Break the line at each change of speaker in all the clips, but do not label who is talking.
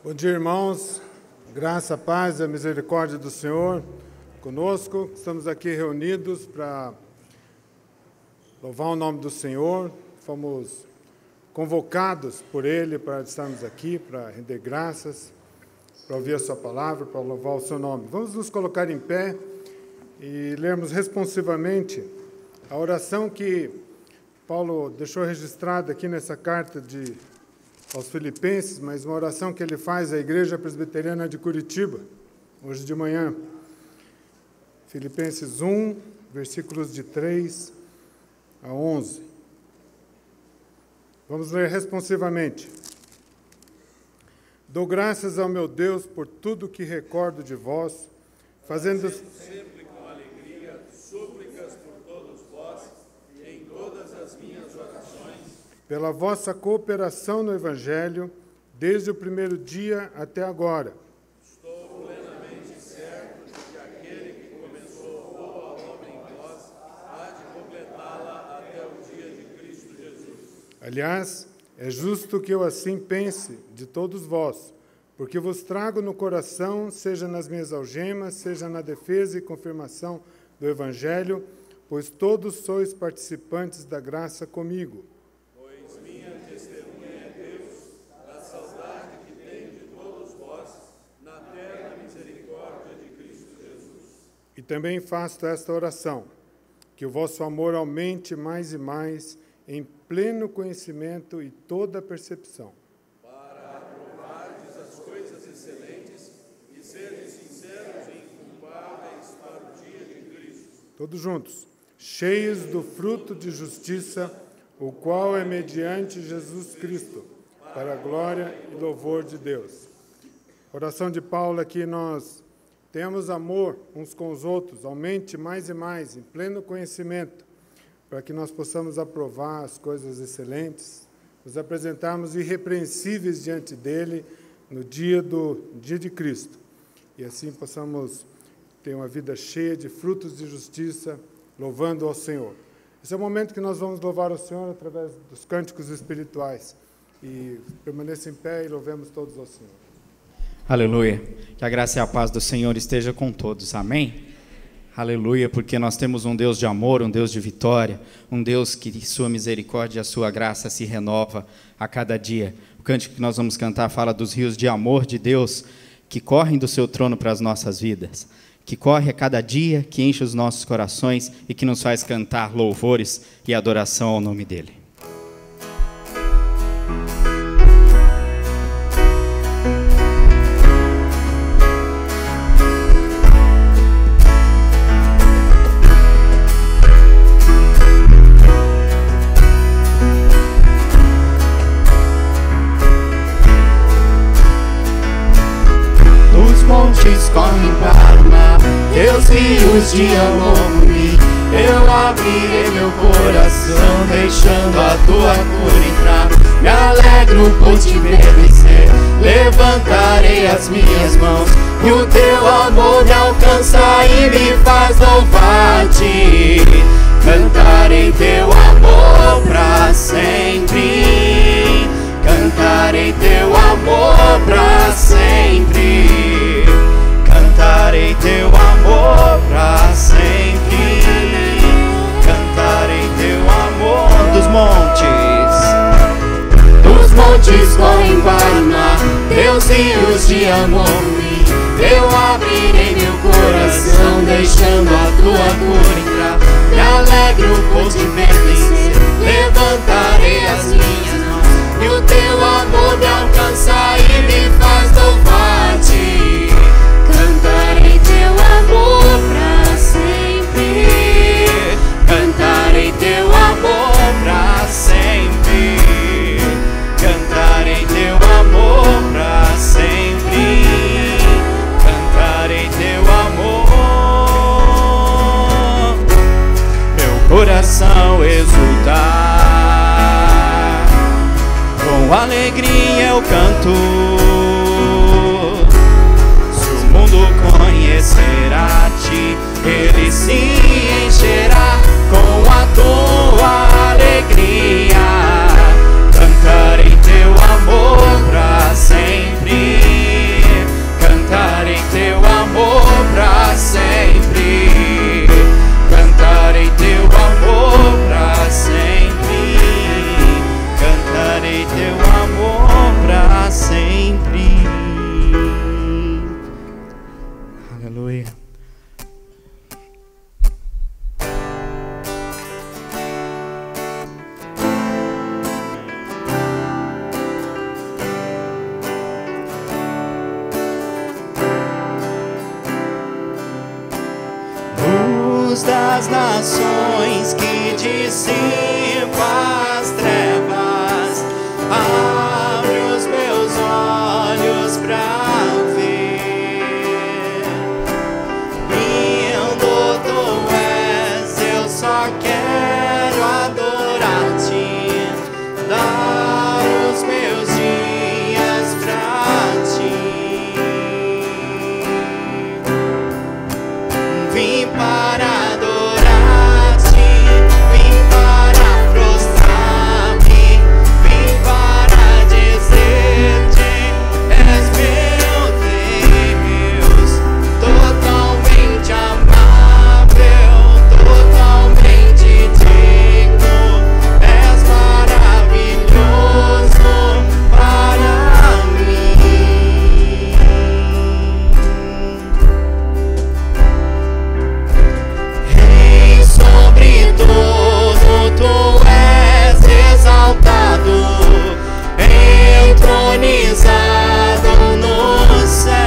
Bom dia, irmãos. Graça, paz e a misericórdia do Senhor conosco. Estamos aqui reunidos para louvar o nome do Senhor. Fomos convocados por Ele para estarmos aqui, para render graças, para ouvir a sua palavra, para louvar o seu nome. Vamos nos colocar em pé e lermos responsivamente a oração que Paulo deixou registrada aqui nessa carta aos Filipenses, mas uma oração que ele faz à Igreja Presbiteriana de Curitiba, hoje de manhã. Filipenses 1, versículos de 3 a 11. Vamos ler responsivamente. Dou graças ao meu Deus por tudo que recordo de vós, fazendo
sempre com alegria súplicas por todos vós e em todas as minhas orações,
pela vossa cooperação no Evangelho, desde o primeiro dia até agora.
Estou plenamente certo de que aquele que começou a boa obra em vós há de completá-la até o dia de Cristo Jesus.
Aliás, é justo que eu assim pense de todos vós, porque vos trago no coração, seja nas minhas algemas, seja na defesa e confirmação do Evangelho, pois todos sois participantes da graça comigo.
Pois minha testemunha é Deus, da saudade que tenho de todos vós, na terna misericórdia de Cristo Jesus.
E também faço esta oração, que o vosso amor aumente mais e mais, em pleno conhecimento e toda percepção.
Para aprovardes as coisas excelentes e serem sinceros e inculpáveis para o dia de Cristo.
Todos juntos, cheios do fruto de justiça, o qual é mediante Jesus Cristo, para a glória e louvor de Deus. Oração de Paulo aqui, nós temos amor uns com os outros, aumente mais e mais, em pleno conhecimento, para que nós possamos aprovar as coisas excelentes, nos apresentarmos irrepreensíveis diante dele no dia de Cristo, e assim possamos ter uma vida cheia de frutos de justiça, louvando ao Senhor. Esse é o momento que nós vamos louvar ao Senhor através dos cânticos espirituais, e permaneça em pé e louvemos todos ao Senhor.
Aleluia, que a graça e a paz do Senhor esteja com todos, amém? Aleluia, porque nós temos um Deus de amor, um Deus de vitória, um Deus que sua misericórdia e a sua graça se renova a cada dia. O cântico que nós vamos cantar fala dos rios de amor de Deus que correm do seu trono para as nossas vidas, que corre a cada dia, que enche os nossos corações e que nos faz cantar louvores e adoração ao nome dele.
Correm para o mar, teus rios de amor me. Eu abrirei meu coração, deixando a tua cura entrar. Me alegro por te ver vencer, levantarei as minhas mãos, e o teu amor me alcança e me faz louvar-te. Cantarei teu amor pra sempre, cantarei teu amor pra sempre. Cantarei teu amor pra sempre, cantarei teu amor. Dos montes correm para o mar, teus rios de amor me. Eu abrirei meu coração, deixando a tua cura entrar. Me alegro por te ver vencer, levantarei as minhas mãos, e o teu amor me alcança e me faz louvar-te. Cantarei teu amor pra sempre, cantarei teu amor pra sempre, cantarei teu amor pra sempre, cantarei teu amor. Meu coração exultar, com alegria eu canto. Conhecerá-te, ele se encherá com a tua alegria. Cantarei teu amor pra sempre. das nações, que dissipa as trevas. Abre os meus olhos pra ver. Lindo tu és, eu só quero adorar-te. Dar os meus dias pra ti. Vim para adorar-te, vim para prostrar-me, vim para dizer-te: és meu Deus, totalmente amável, totalmente digno, és maravilhoso para mim. Rei sobre tudo, tu és exaltado, entronizado nos céus.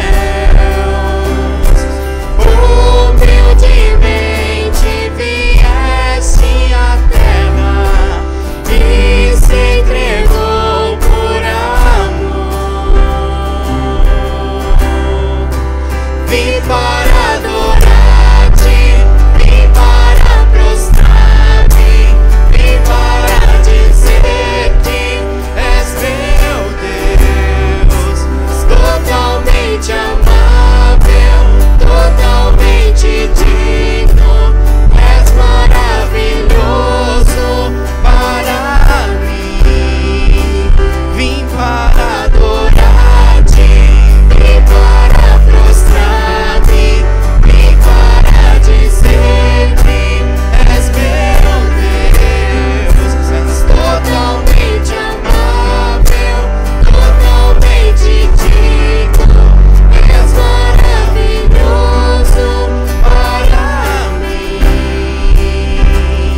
Humildemente vieste à terra e se entregou por amor. Vim para adorar-te, vim para prostrar-me, vim para dizer-te: és meu Deus, totalmente amável, totalmente digno, és maravilhoso para mim. Vim para adorar-te, vim para prostrar-me, vim para dizer-te: és meu Deus, és totalmente amável, totalmente digno, és maravilhoso para mim.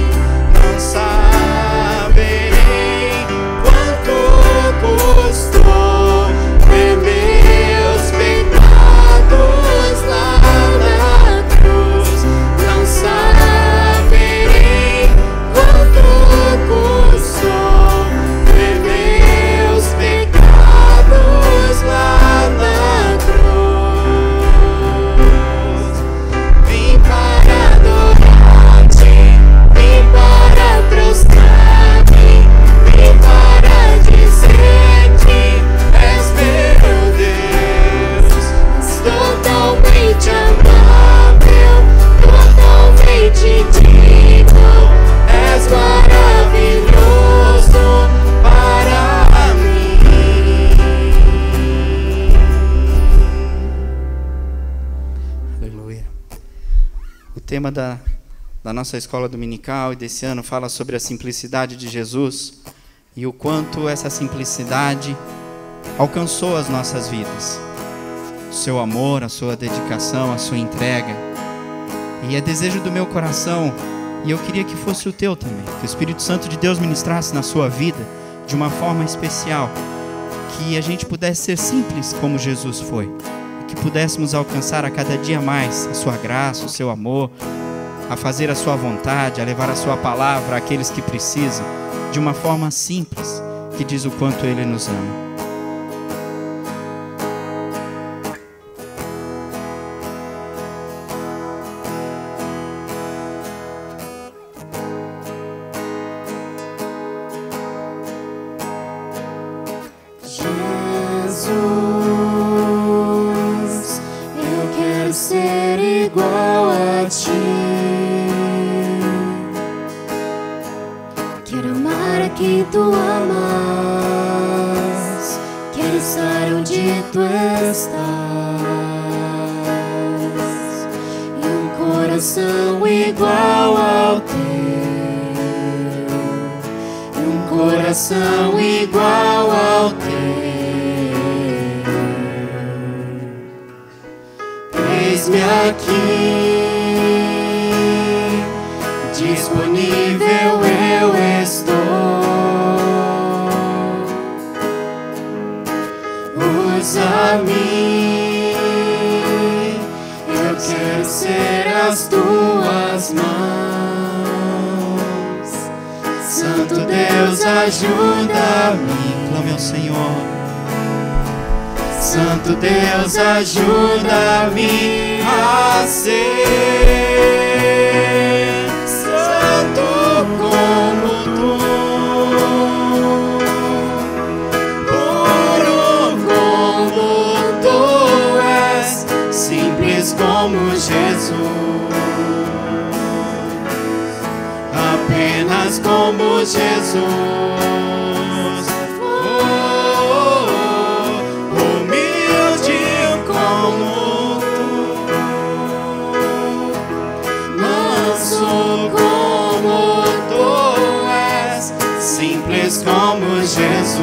Não saberei quanto custou ver meus pecados lá na cruz. Não saberei quanto custou ver meus pecados lá na cruz. Vim para adorar-te, vim para prostrar-me, vim para dizer-te: és meu Deus, totalmente amável, totalmente digno, és maravilhoso para mim.
Aleluia. O tema da nossa escola dominical e desse ano fala sobre a simplicidade de Jesus e o quanto essa simplicidade alcançou as nossas vidas. O seu amor, a sua dedicação, a sua entrega. E é desejo do meu coração, e eu queria que fosse o teu também, que o Espírito Santo de Deus ministrasse na sua vida de uma forma especial, que a gente pudesse ser simples como Jesus foi, e que pudéssemos alcançar a cada dia mais a sua graça, o seu amor, a fazer a sua vontade, a levar a sua palavra àqueles que precisam, de uma forma simples, que diz o quanto Ele nos ama.
Jesus, eu quero ser igual a ti. Quero amar a quem tu amas. Quero estar onde tu estás. E um coração igual ao teu. E um coração igual ao teu. Eis-me aqui, disponível eu estou. Usa-me, eu quero ser as tuas mãos. Santo Deus, ajuda-me. Clame ao Senhor. Santo Deus, ajuda-me a ser santo como tu, puro como tu és, simples como Jesus, apenas como Jesus. Como Jesus,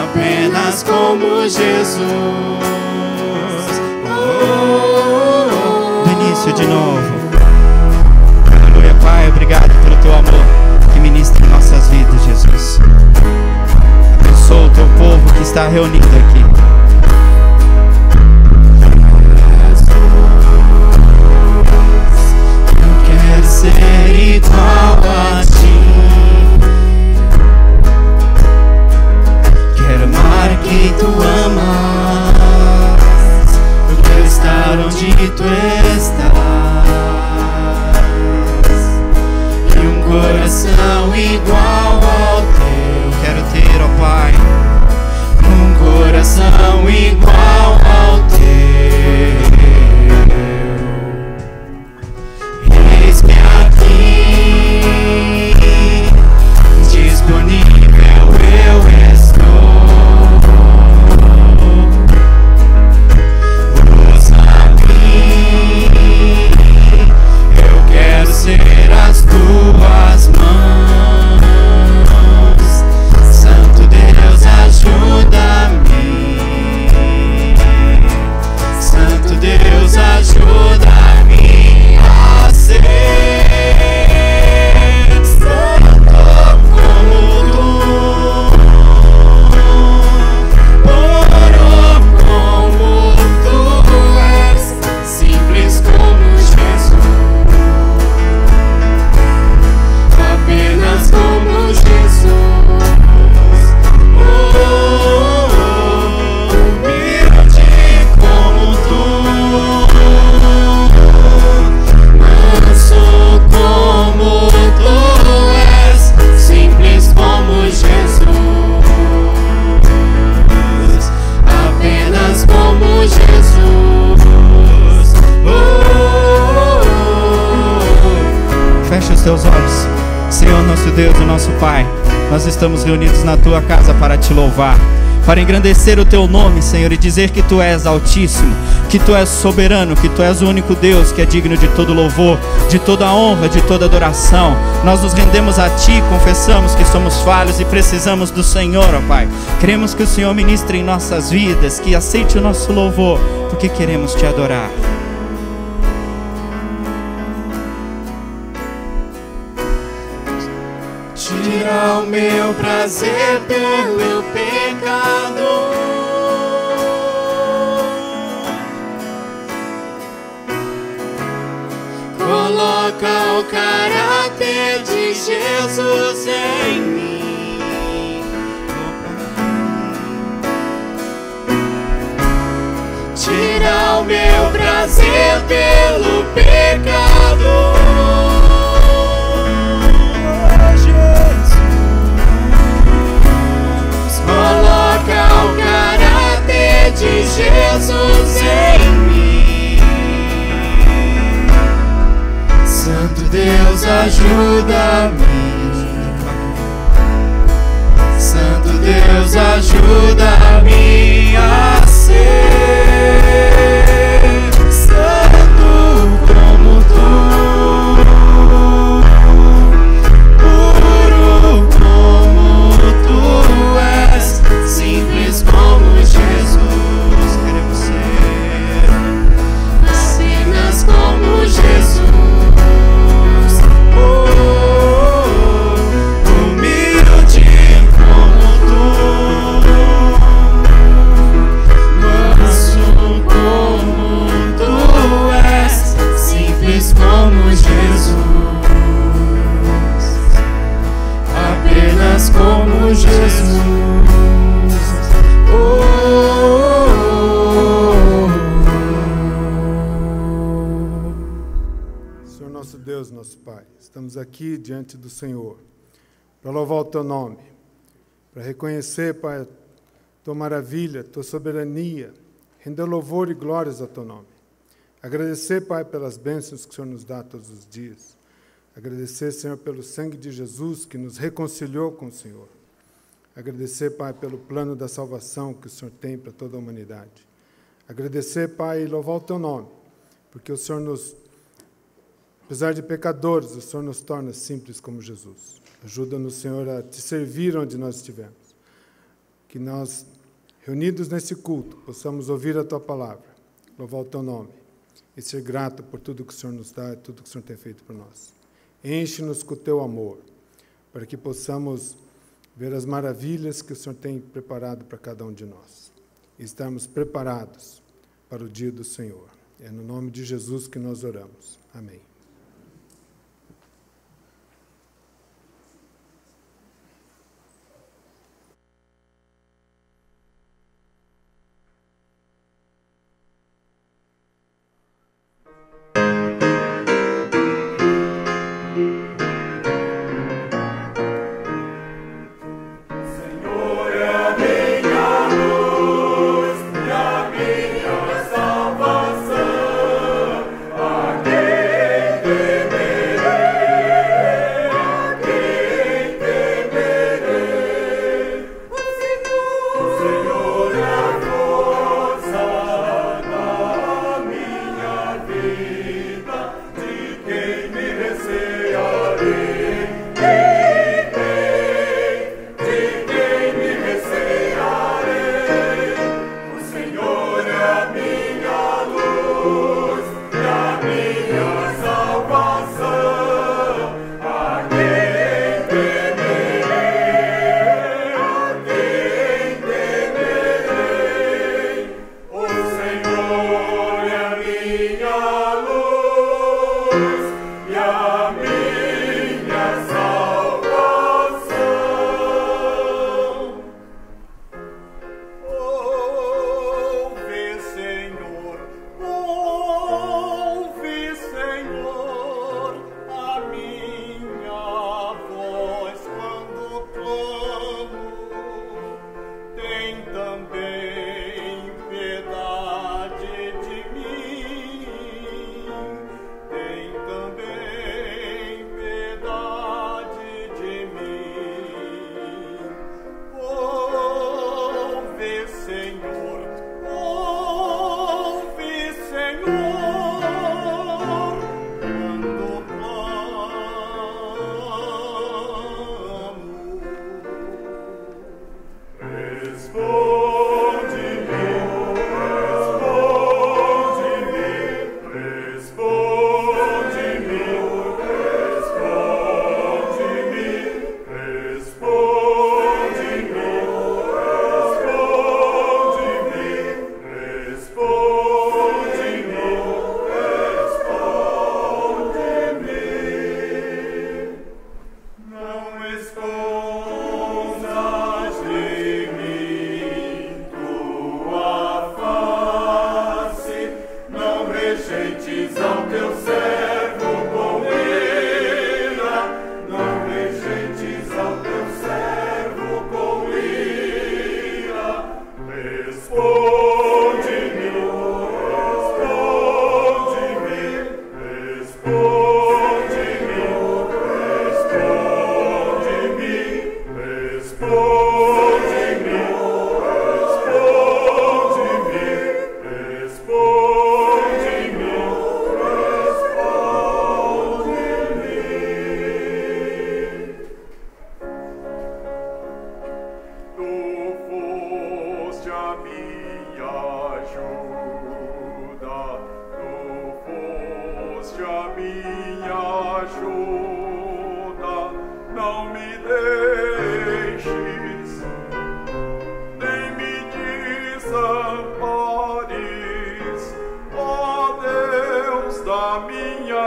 apenas como Jesus. Do início de novo. Aleluia, Pai, obrigado pelo teu amor que ministra em nossas vidas, Jesus. Abençoa o teu povo que está reunido aqui. Ser igual a ti, quero amar que tu amas, eu quero estar onde tu estás, e um coração igual ao teu. Quero ter, ó Pai, um coração igual ao teu. Disponível eu estou, usa-me, eu quero ser as tuas mãos. Santo Deus, ajuda-me. Santo Deus, ajuda-me a ser teus olhos. Senhor, nosso Deus e nosso Pai, nós estamos reunidos na tua casa para te louvar, para engrandecer o teu nome, Senhor, e dizer que tu és altíssimo, que tu és soberano, que tu és o único Deus que é digno de todo louvor, de toda honra, de toda adoração. Nós nos rendemos a ti, confessamos que somos falhos e precisamos do Senhor, ó Pai. Queremos que o Senhor ministre em nossas vidas, que aceite o nosso louvor, porque queremos te adorar. Tira o meu prazer pelo meu pecado, coloca o caráter de Jesus em mim. Tira o meu prazer pelo pecado, coloca o caráter de Jesus em mim. Santo Deus, ajuda-me. Santo Deus, ajuda-me a ser santo como tu, puro como tu és, simples como Jesus. Queremos ser apenas como Jesus. Humilde como tu,
Pai. Estamos aqui diante do Senhor para louvar o Teu nome, para reconhecer, Pai, Tua maravilha, Tua soberania, render louvor e glórias ao Teu nome. Agradecer, Pai, pelas bênçãos que o Senhor nos dá todos os dias. Agradecer, Senhor, pelo sangue de Jesus que nos reconciliou com o Senhor. Agradecer, Pai, pelo plano da salvação que o Senhor tem para toda a humanidade. Agradecer, Pai, e louvar o Teu nome, porque o Senhor apesar de pecadores, o Senhor nos torna simples como Jesus. Ajuda-nos, Senhor, a Te servir onde nós estivermos. Que nós, reunidos nesse culto, possamos ouvir a Tua palavra, louvar o Teu nome e ser grato por tudo que o Senhor nos dá e tudo que o Senhor tem feito por nós. Enche-nos com o Teu amor, para que possamos ver as maravilhas que o Senhor tem preparado para cada um de nós. E estarmos preparados para o dia do Senhor. É no nome de Jesus que nós oramos. Amém.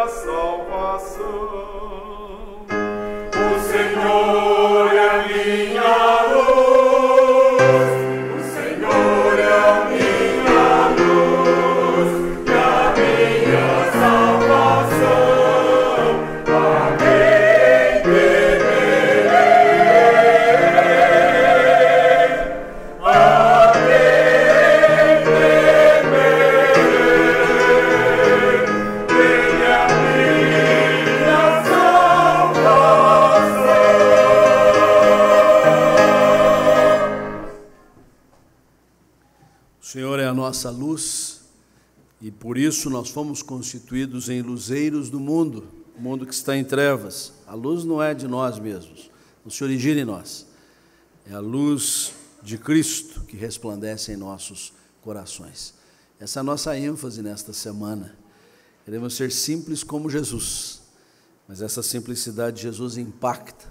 Salvação.
nossa luz, e por isso nós fomos constituídos em luzeiros do mundo, o mundo que está em trevas. A luz não é de nós mesmos, não se origina em nós, é a luz de Cristo que resplandece em nossos corações. Essa é a nossa ênfase nesta semana. Queremos ser simples como Jesus, mas essa simplicidade de Jesus impacta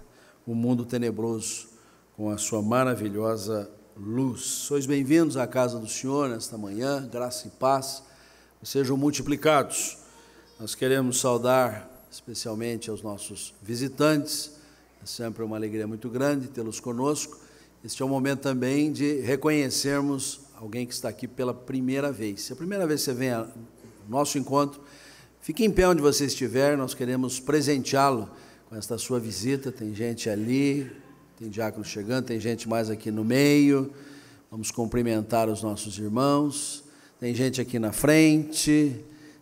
o mundo tenebroso com a sua maravilhosa luz. Sois bem-vindos à casa do Senhor nesta manhã, graça e paz sejam multiplicados. Nós queremos saudar especialmente aos nossos visitantes, é sempre uma alegria muito grande tê-los conosco. Este é o momento também de reconhecermos alguém que está aqui pela primeira vez. Se é a primeira vez que você vem ao nosso encontro, fique em pé onde você estiver, nós queremos presenteá-lo com esta sua visita. Tem gente ali, tem diácono chegando, tem gente mais aqui no meio. Vamos cumprimentar os nossos irmãos. Tem gente aqui na frente,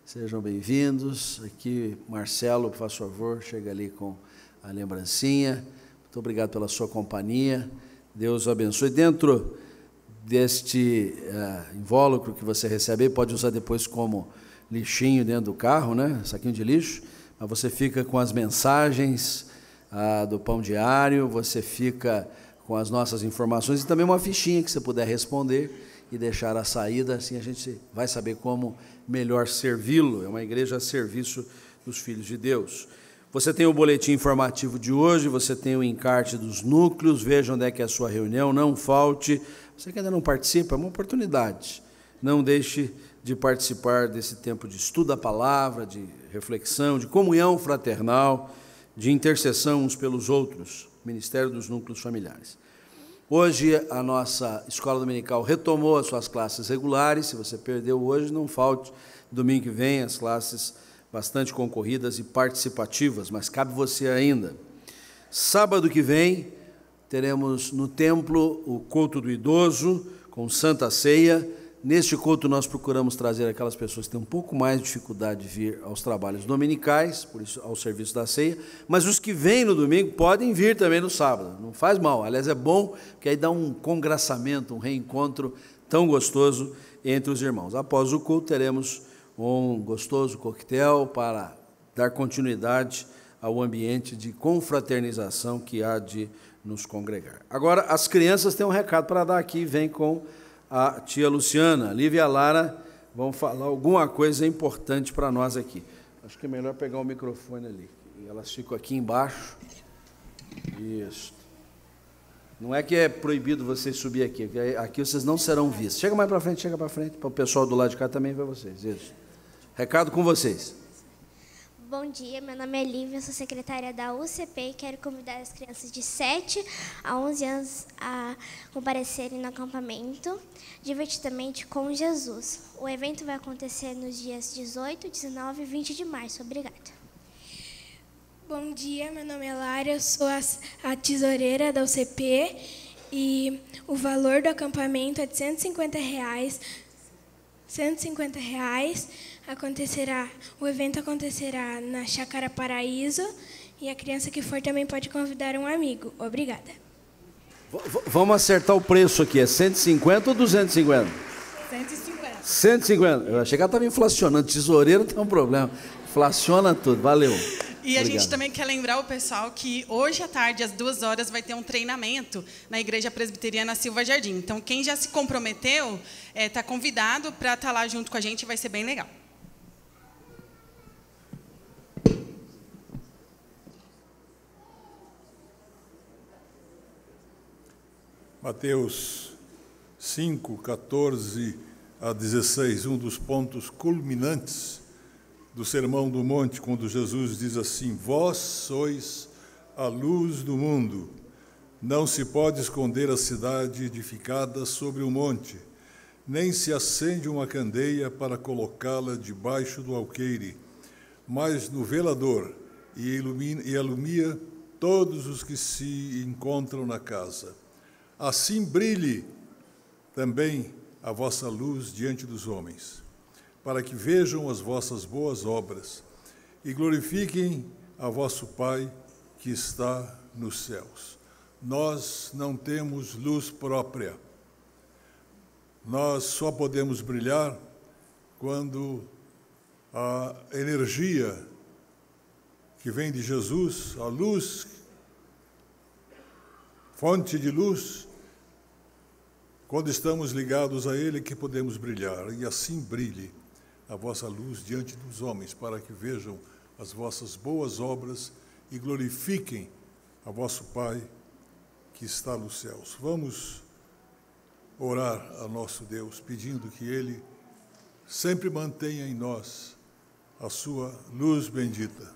sejam bem-vindos. Aqui, Marcelo, por favor, chega ali com a lembrancinha. Muito obrigado pela sua companhia. Deus o abençoe. Dentro deste invólucro que você recebe, pode usar depois como lixinho dentro do carro, né? Saquinho de lixo. Mas você fica com as mensagens do Pão Diário, você fica com as nossas informações e também uma fichinha que você puder responder e deixar a saída, assim a gente vai saber como melhor servi-lo. É uma igreja a serviço dos filhos de Deus. Você tem o boletim informativo de hoje, você tem o encarte dos núcleos, veja onde é que é a sua reunião, não falte. Você que ainda não participa, é uma oportunidade. Não deixe de participar desse tempo de estudo da palavra, de reflexão, de comunhão fraternal, de intercessão uns pelos outros, Ministério dos Núcleos Familiares. Hoje a nossa escola dominical retomou as suas classes regulares. Se você perdeu hoje, não falte, domingo que vem, as classes bastante concorridas e participativas, mas cabe você ainda. Sábado que vem, teremos no templo o culto do idoso, com Santa Ceia. Neste culto nós procuramos trazer aquelas pessoas que têm um pouco mais de dificuldade de vir aos trabalhos dominicais, por isso ao serviço da ceia, mas os que vêm no domingo podem vir também no sábado, não faz mal, aliás é bom, porque aí dá um congraçamento, um reencontro tão gostoso entre os irmãos. Após o culto teremos um gostoso coquetel para dar continuidade ao ambiente de confraternização que há de nos congregar. Agora, as crianças têm um recado para dar aqui, vem com a tia Luciana. Lívia e a Lara vão falar alguma coisa importante para nós aqui. Acho que é melhor pegar o microfone ali. Elas ficam aqui embaixo. Isso. Não é que é proibido vocês subir aqui, aqui vocês não serão vistos. Chega mais para frente, para o pessoal do lado de cá também ver vocês. Isso. Recado com vocês.
Bom dia, meu nome é Lívia, sou secretária da UCP e quero convidar as crianças de 7 a 11 anos a comparecerem no acampamento Divertidamente com Jesus. O evento vai acontecer nos dias 18, 19 e 20 de março. Obrigada.
Bom dia, meu nome é Lara, eu sou a tesoureira da UCP e o valor do acampamento é de R$150. O evento acontecerá na Chácara Paraíso e a criança que for também pode convidar um amigo. Obrigada.
Vamos acertar o preço aqui, é 150 ou 250?
150.
150. Eu achei que ela estava inflacionando, tesoureiro tem um problema. Inflaciona tudo, valeu.
E a gente também quer lembrar o pessoal que hoje à tarde, às 2 horas, vai ter um treinamento na Igreja Presbiteriana Silva Jardim. Então, quem já se comprometeu, está convidado para estar lá junto com a gente, vai ser bem legal.
Mateus 5, 14 a 16, um dos pontos culminantes do Sermão do Monte, quando Jesus diz assim: vós sois a luz do mundo. Não se pode esconder a cidade edificada sobre um monte, nem se acende uma candeia para colocá-la debaixo do alqueire, mas no velador, e alumia todos os que se encontram na casa. Assim brilhe também a vossa luz diante dos homens, para que vejam as vossas boas obras e glorifiquem a vosso Pai que está nos céus. Nós não temos luz própria, Nós só podemos brilhar quando a energia que vem de Jesus, a luz, fonte de luz, quando estamos ligados a Ele, que podemos brilhar. E assim brilhe a vossa luz diante dos homens, para que vejam as vossas boas obras e glorifiquem a vosso Pai que está nos céus. Vamos orar a nosso Deus, pedindo que Ele sempre mantenha em nós a sua luz bendita.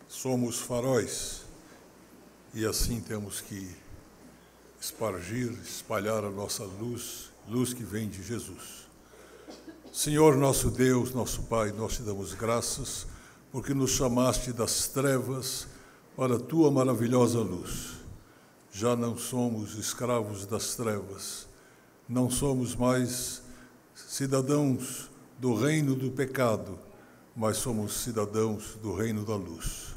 Somos faróis e assim temos que espalhar a nossa luz, luz que vem de Jesus. Senhor nosso Deus, nosso Pai, nós te damos graças porque nos chamaste das trevas para a tua maravilhosa luz. Já não somos escravos das trevas, não somos mais cidadãos do reino do pecado, mas somos cidadãos do reino da luz.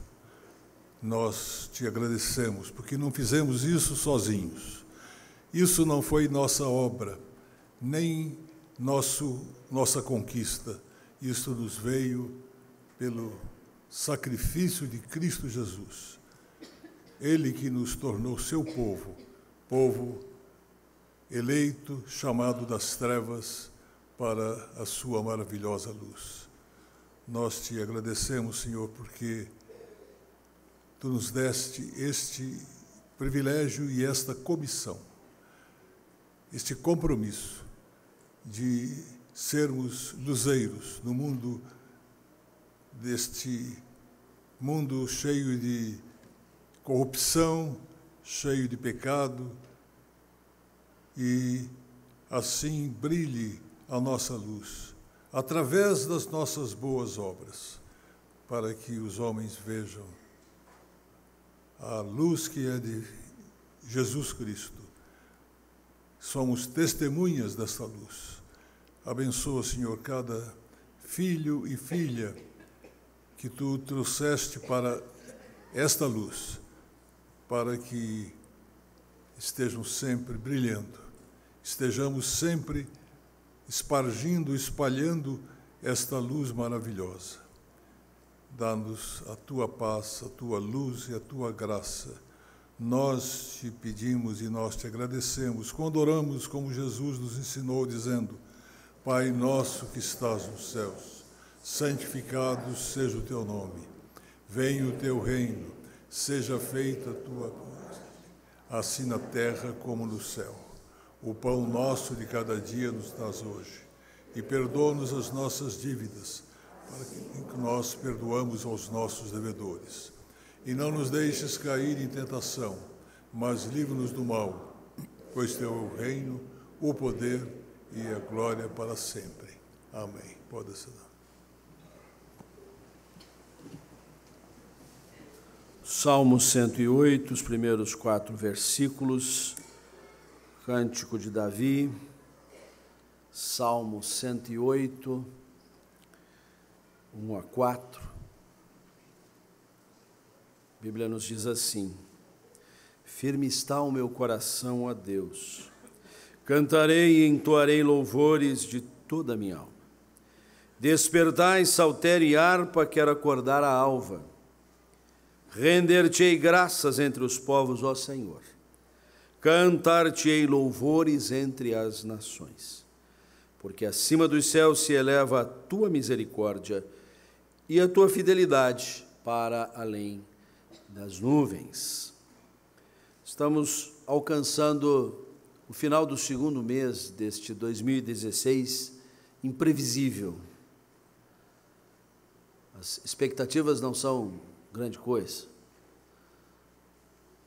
Nós te agradecemos, porque não fizemos isso sozinhos. Isso não foi nossa obra, nem nossa conquista. Isso nos veio pelo sacrifício de Cristo Jesus. Ele que nos tornou seu povo, povo eleito, chamado das trevas para a sua maravilhosa luz. Nós te agradecemos, Senhor, porque tu nos deste este privilégio e esta comissão, este compromisso de sermos luzeiros no mundo, deste mundo cheio de corrupção, cheio de pecado, e assim brilhe a nossa luz, através das nossas boas obras, para que os homens vejam a luz que é de Jesus Cristo. Somos testemunhas desta luz. Abençoa, Senhor, cada filho e filha que tu trouxeste para esta luz, para que estejam sempre brilhando, estejamos sempre espargindo, espalhando esta luz maravilhosa. Dá-nos a tua paz, a tua luz e a tua graça. Nós te pedimos e nós te agradecemos quando oramos como Jesus nos ensinou, dizendo: Pai nosso que estás nos céus, santificado seja o teu nome. Venha o teu reino, seja feita a tua vontade, assim na terra como no céu. O pão nosso de cada dia nos dás hoje, e perdoa-nos as nossas dívidas, para que nós perdoamos aos nossos devedores. E não nos deixes cair em tentação, mas livra-nos do mal, pois teu é o reino, o poder e a glória para sempre. Amém. Pode ser.
Salmo 108, os primeiros 4 versículos, Cântico de Davi, Salmo 108, 1 a 4. A Bíblia nos diz assim: Firme está o meu coração a Deus, cantarei e entoarei louvores de toda a minha alma. Despertai, saltério e harpa, quero acordar a alva. Render-te-ei graças entre os povos, ó Senhor. Cantar-te-ei louvores entre as nações. Porque acima dos céus se eleva a tua misericórdia e a tua fidelidade para além das nuvens. Estamos alcançando o final do segundo mês deste 2016, imprevisível. As expectativas não são grande coisa.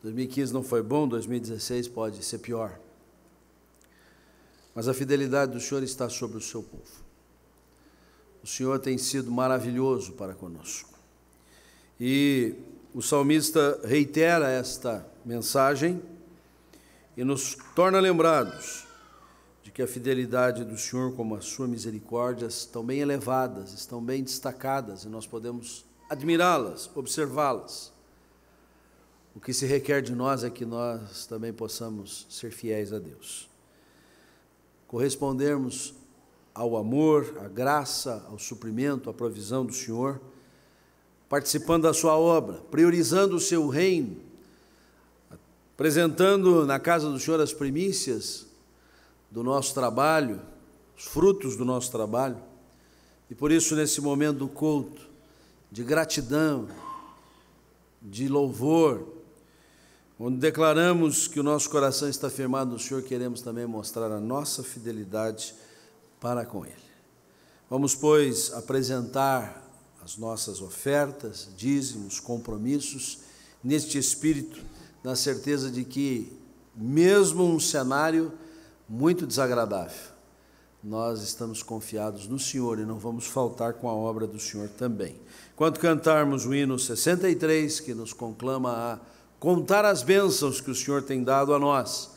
2015 não foi bom, 2016 pode ser pior. Mas a fidelidade do Senhor está sobre o seu povo. O Senhor tem sido maravilhoso para conosco. E o salmista reitera esta mensagem e nos torna lembrados de que a fidelidade do Senhor, como a sua misericórdia, estão bem elevadas, estão bem destacadas, e nós podemos admirá-las, observá-las. O que se requer de nós é que nós também possamos ser fiéis a Deus, correspondermos ao amor, à graça, ao suprimento, à provisão do Senhor, participando da sua obra, priorizando o seu reino, apresentando na casa do Senhor as primícias do nosso trabalho, os frutos do nosso trabalho. E por isso, nesse momento do culto, de gratidão, de louvor, onde declaramos que o nosso coração está firmado no Senhor, queremos também mostrar a nossa fidelidade para com Ele. Vamos, pois, apresentar as nossas ofertas, dízimos, compromissos, neste espírito, na certeza de que, mesmo um cenário muito desagradável, nós estamos confiados no Senhor e não vamos faltar com a obra do Senhor também. Enquanto cantarmos o hino 63, que nos conclama a contar as bênçãos que o Senhor tem dado a nós,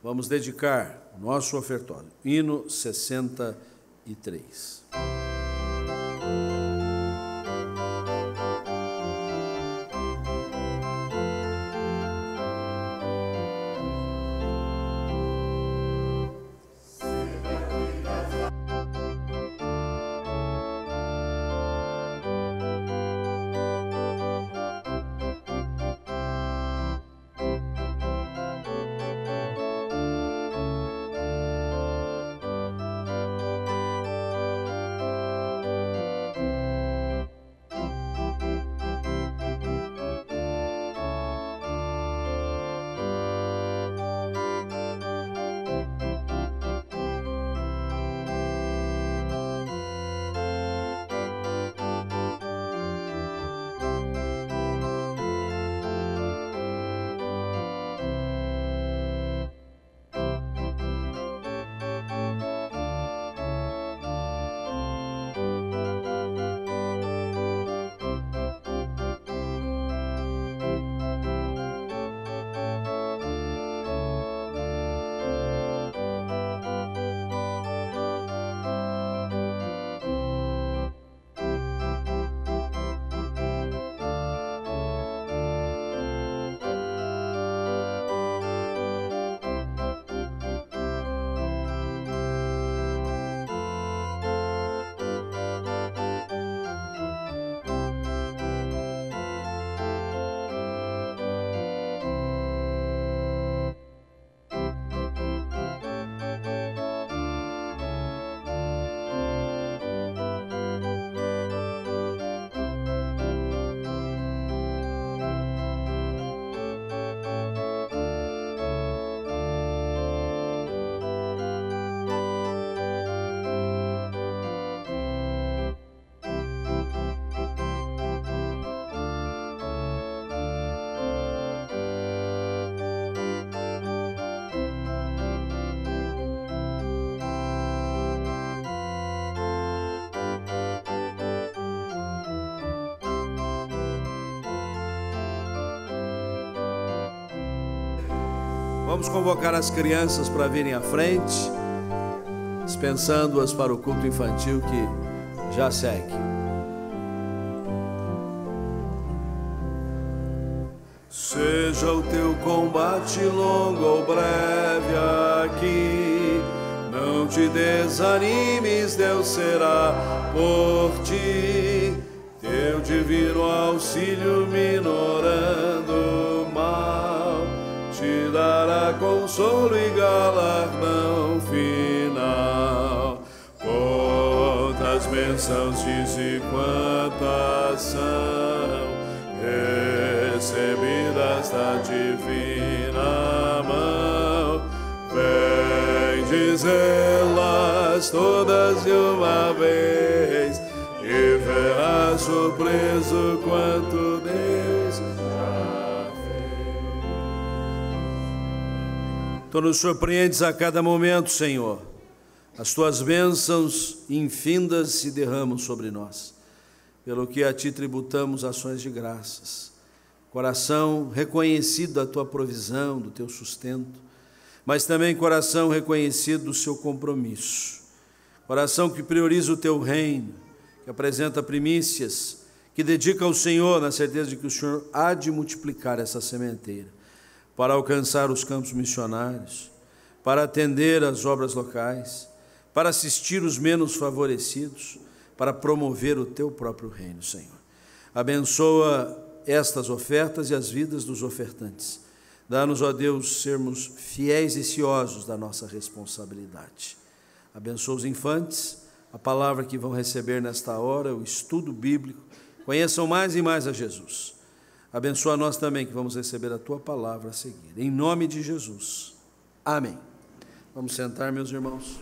vamos dedicar o nosso ofertório. Hino 63. Vamos convocar as crianças para virem à frente, dispensando-as para o culto infantil que já segue. Seja o teu combate longo ou breve aqui, não te desanimes, Deus será por ti. Teu divino auxílio minorando o mal, te dará consolo e galardão final. Quantas bênçãos dize quantas são recebidas da divina mão, vem dizê-las todas de uma vez, e verás surpreso quanto Deus já fez. Tu nos surpreendes a cada momento, Senhor. As tuas bênçãos infindas se derramam sobre nós, pelo que a ti tributamos ações de graças. Coração reconhecido da tua provisão, do teu sustento, mas também coração reconhecido do seu compromisso. Coração que prioriza o teu reino, que apresenta primícias, que dedica ao Senhor na certeza de que o Senhor há de multiplicar essa sementeira para alcançar os campos missionários, para atender às obras locais, para assistir os menos favorecidos, para promover o teu próprio reino, Senhor. Abençoa estas ofertas e as vidas dos ofertantes. Dá-nos, ó Deus, sermos fiéis e ciosos da nossa responsabilidade. Abençoa os infantes, a palavra que vão receber nesta hora, o estudo bíblico. Conheçam mais e mais a Jesus. Abençoa nós também que vamos receber a tua palavra a seguir. Em nome de Jesus. Amém. Vamos sentar, meus irmãos.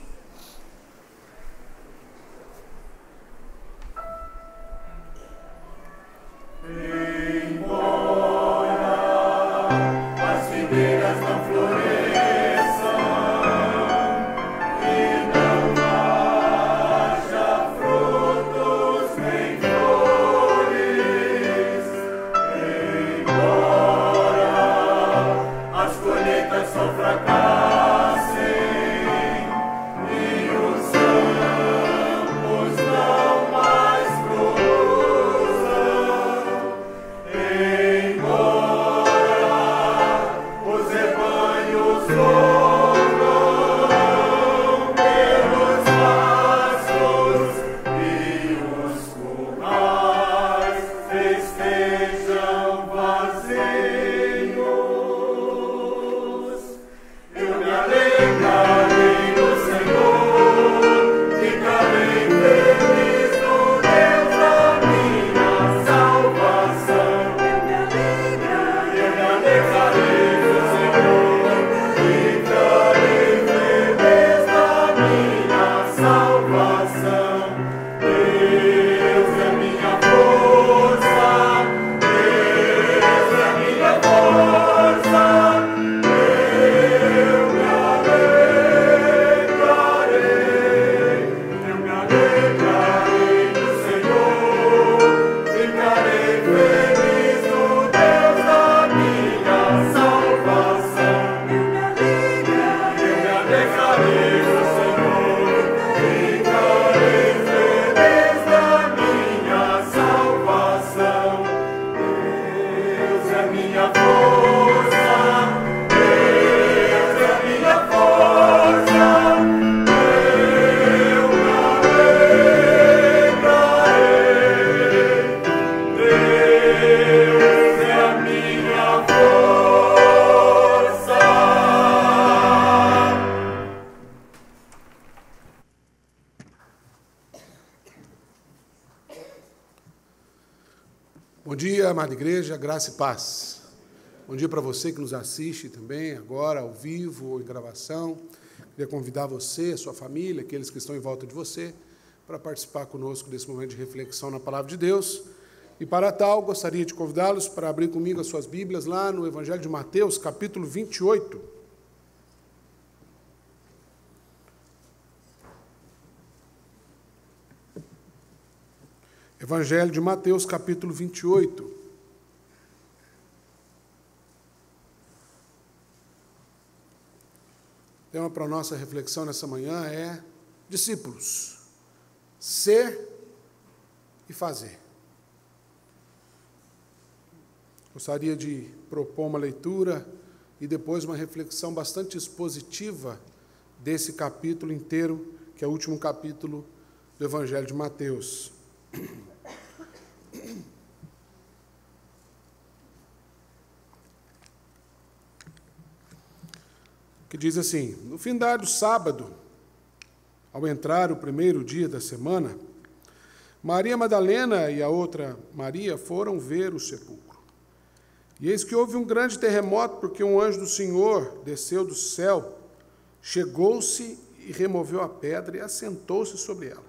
Bom dia, amada igreja, graça e paz. Bom dia para você que nos assiste também, agora, ao vivo ou em gravação. Queria convidar você, sua família, aqueles que estão em volta de você, para participar conosco desse momento de reflexão na Palavra de Deus. E para tal, gostaria de convidá-los para abrir comigo as suas Bíblias lá no Evangelho de Mateus, capítulo 28. Evangelho de Mateus, capítulo 28. O tema para a nossa reflexão nessa manhã é discípulos, ser e fazer. Gostaria de propor uma leitura e depois uma reflexão bastante expositiva desse capítulo inteiro, que é o último capítulo do Evangelho de Mateus. Que diz assim: no findar do sábado, ao entrar o primeiro dia da semana, Maria Madalena e a outra Maria foram ver o sepulcro. E eis que houve um grande terremoto, porque um anjo do Senhor desceu do céu, chegou-se e removeu a pedra e assentou-se sobre ela.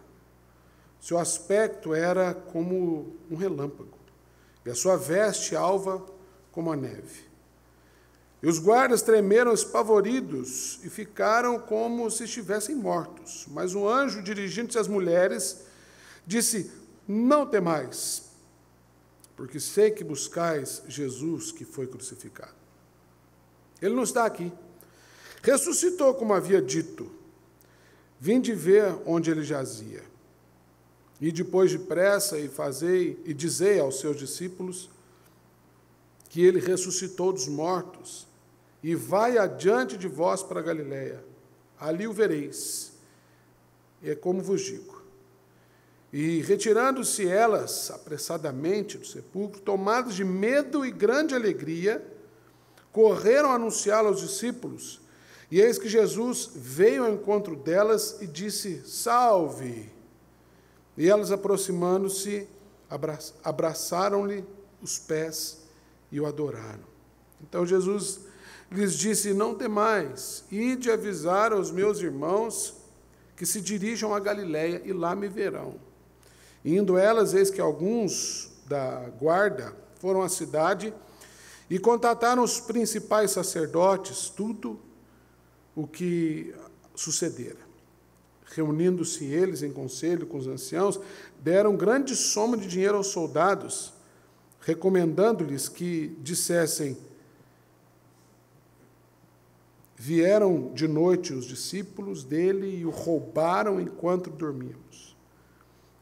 Seu aspecto era como um relâmpago, e a sua veste alva como a neve. E os guardas tremeram espavoridos e ficaram como se estivessem mortos. Mas o anjo, dirigindo-se às mulheres, disse: não temais, porque sei que buscais Jesus que foi crucificado. Ele não está aqui. Ressuscitou, como havia dito. Vinde ver onde ele jazia. E depois depressa e dizei aos seus discípulos que ele ressuscitou dos mortos, e vai adiante de vós para a Galiléia. Ali o vereis. É como vos digo. E retirando-se elas apressadamente do sepulcro, tomadas de medo e grande alegria, correram a anunciá-lo aos discípulos. E eis que Jesus veio ao encontro delas e disse: salve! E elas, aproximando-se, abraçaram-lhe os pés e o adoraram. Então Jesus lhes disse: não temais, ide avisar aos meus irmãos que se dirijam a Galiléia e lá me verão. Indo elas, eis que alguns da guarda foram à cidade e contataram os principais sacerdotes tudo o que sucedera. Reunindo-se eles em conselho com os anciãos, deram grande soma de dinheiro aos soldados, recomendando-lhes que dissessem: vieram de noite os discípulos dele e o roubaram enquanto dormíamos.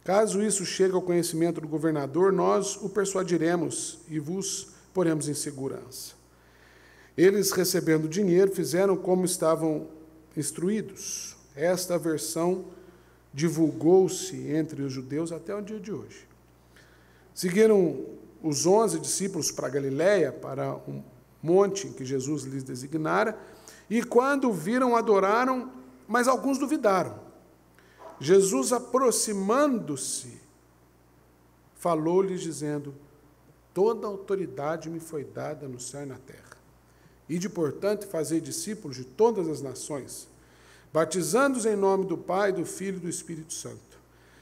Caso isso chegue ao conhecimento do governador, nós o persuadiremos e vos poremos em segurança. Eles, recebendo o dinheiro, fizeram como estavam instruídos. Esta versão divulgou-se entre os judeus até o dia de hoje. Seguiram os 11 discípulos para a Galiléia, para um monte que Jesus lhes designara, e quando viram, adoraram, mas alguns duvidaram. Jesus, aproximando-se, falou-lhes, dizendo: toda autoridade me foi dada no céu e na terra. Ide, portanto, fazei discípulos de todas as nações, batizando-os em nome do Pai, do Filho e do Espírito Santo,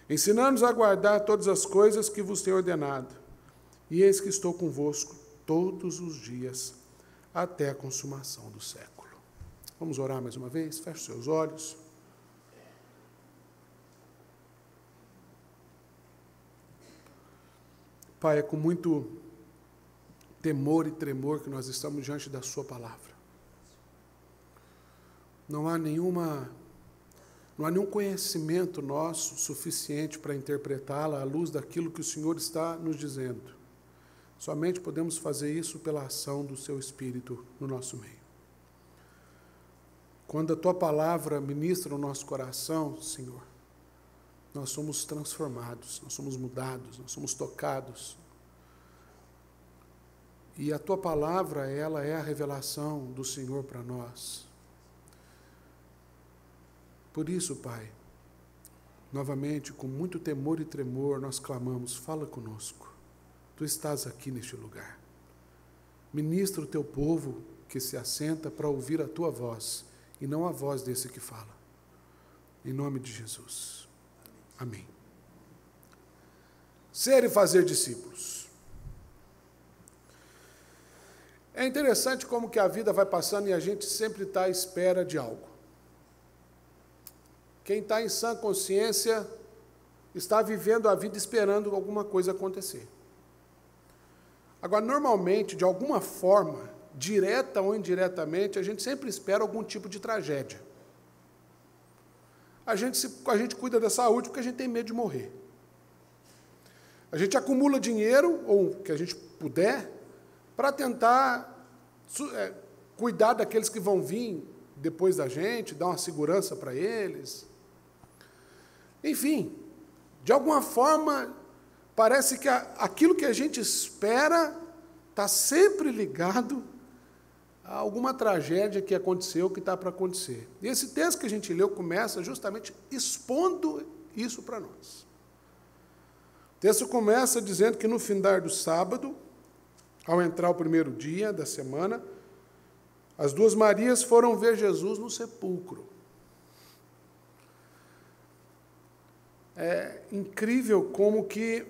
ensinando-os a guardar todas as coisas que vos tenho ordenado. E eis que estou convosco todos os dias, até a consumação do século. Vamos orar mais uma vez? Feche os seus olhos. Pai, é com muito temor e tremor que nós estamos diante da sua palavra. Não há nenhum conhecimento nosso suficiente para interpretá-la à luz daquilo que o Senhor está nos dizendo. Somente podemos fazer isso pela ação do seu Espírito no nosso meio. Quando a tua palavra ministra o nosso coração, Senhor, nós somos transformados, nós somos mudados, nós somos tocados. E a tua palavra, ela é a revelação do Senhor para nós. Por isso, Pai, novamente, com muito temor e tremor, nós clamamos: fala conosco. Tu estás aqui neste lugar. Ministra o teu povo que se assenta para ouvir a tua voz, e não a voz desse que fala. Em nome de Jesus. Amém. Ser e fazer discípulos. É interessante como que a vida vai passando e a gente sempre está à espera de algo. Quem está em sã consciência está vivendo a vida esperando alguma coisa acontecer. Agora, normalmente, de alguma forma, direta ou indiretamente, a gente sempre espera algum tipo de tragédia. a gente cuida da saúde porque a gente tem medo de morrer. A gente acumula dinheiro, ou o que a gente puder, para tentar cuidar daqueles que vão vir depois da gente, dar uma segurança para eles. Enfim, de alguma forma, parece que aquilo que a gente espera está sempre ligado a alguma tragédia que aconteceu, que está para acontecer. E esse texto que a gente leu começa justamente expondo isso para nós. O texto começa dizendo que no findar do sábado, ao entrar o primeiro dia da semana, as duas Marias foram ver Jesus no sepulcro. É incrível como que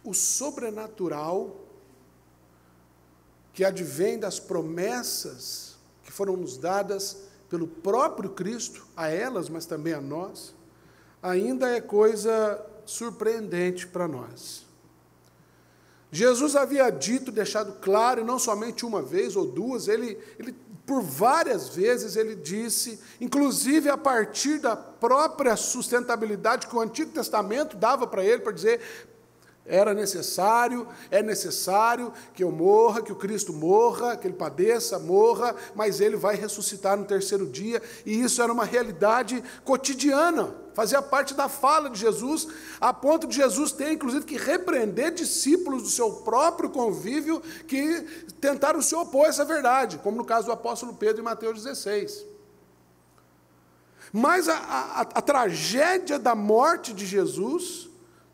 o sobrenatural que advém das promessas que foram nos dadas pelo próprio Cristo, a elas, mas também a nós, ainda é coisa surpreendente para nós. Jesus havia dito, deixado claro, e não somente uma vez ou duas, ele por várias vezes ele disse, inclusive a partir da própria sustentabilidade que o Antigo Testamento dava para ele, para dizer, é necessário que eu morra, que o Cristo morra, que ele padeça, morra, mas ele vai ressuscitar no terceiro dia, e isso era uma realidade cotidiana, fazia parte da fala de Jesus, a ponto de Jesus ter, inclusive, que repreender discípulos do seu próprio convívio que tentaram se opor a essa verdade, como no caso do apóstolo Pedro em Mateus 16. Mas a tragédia da morte de Jesus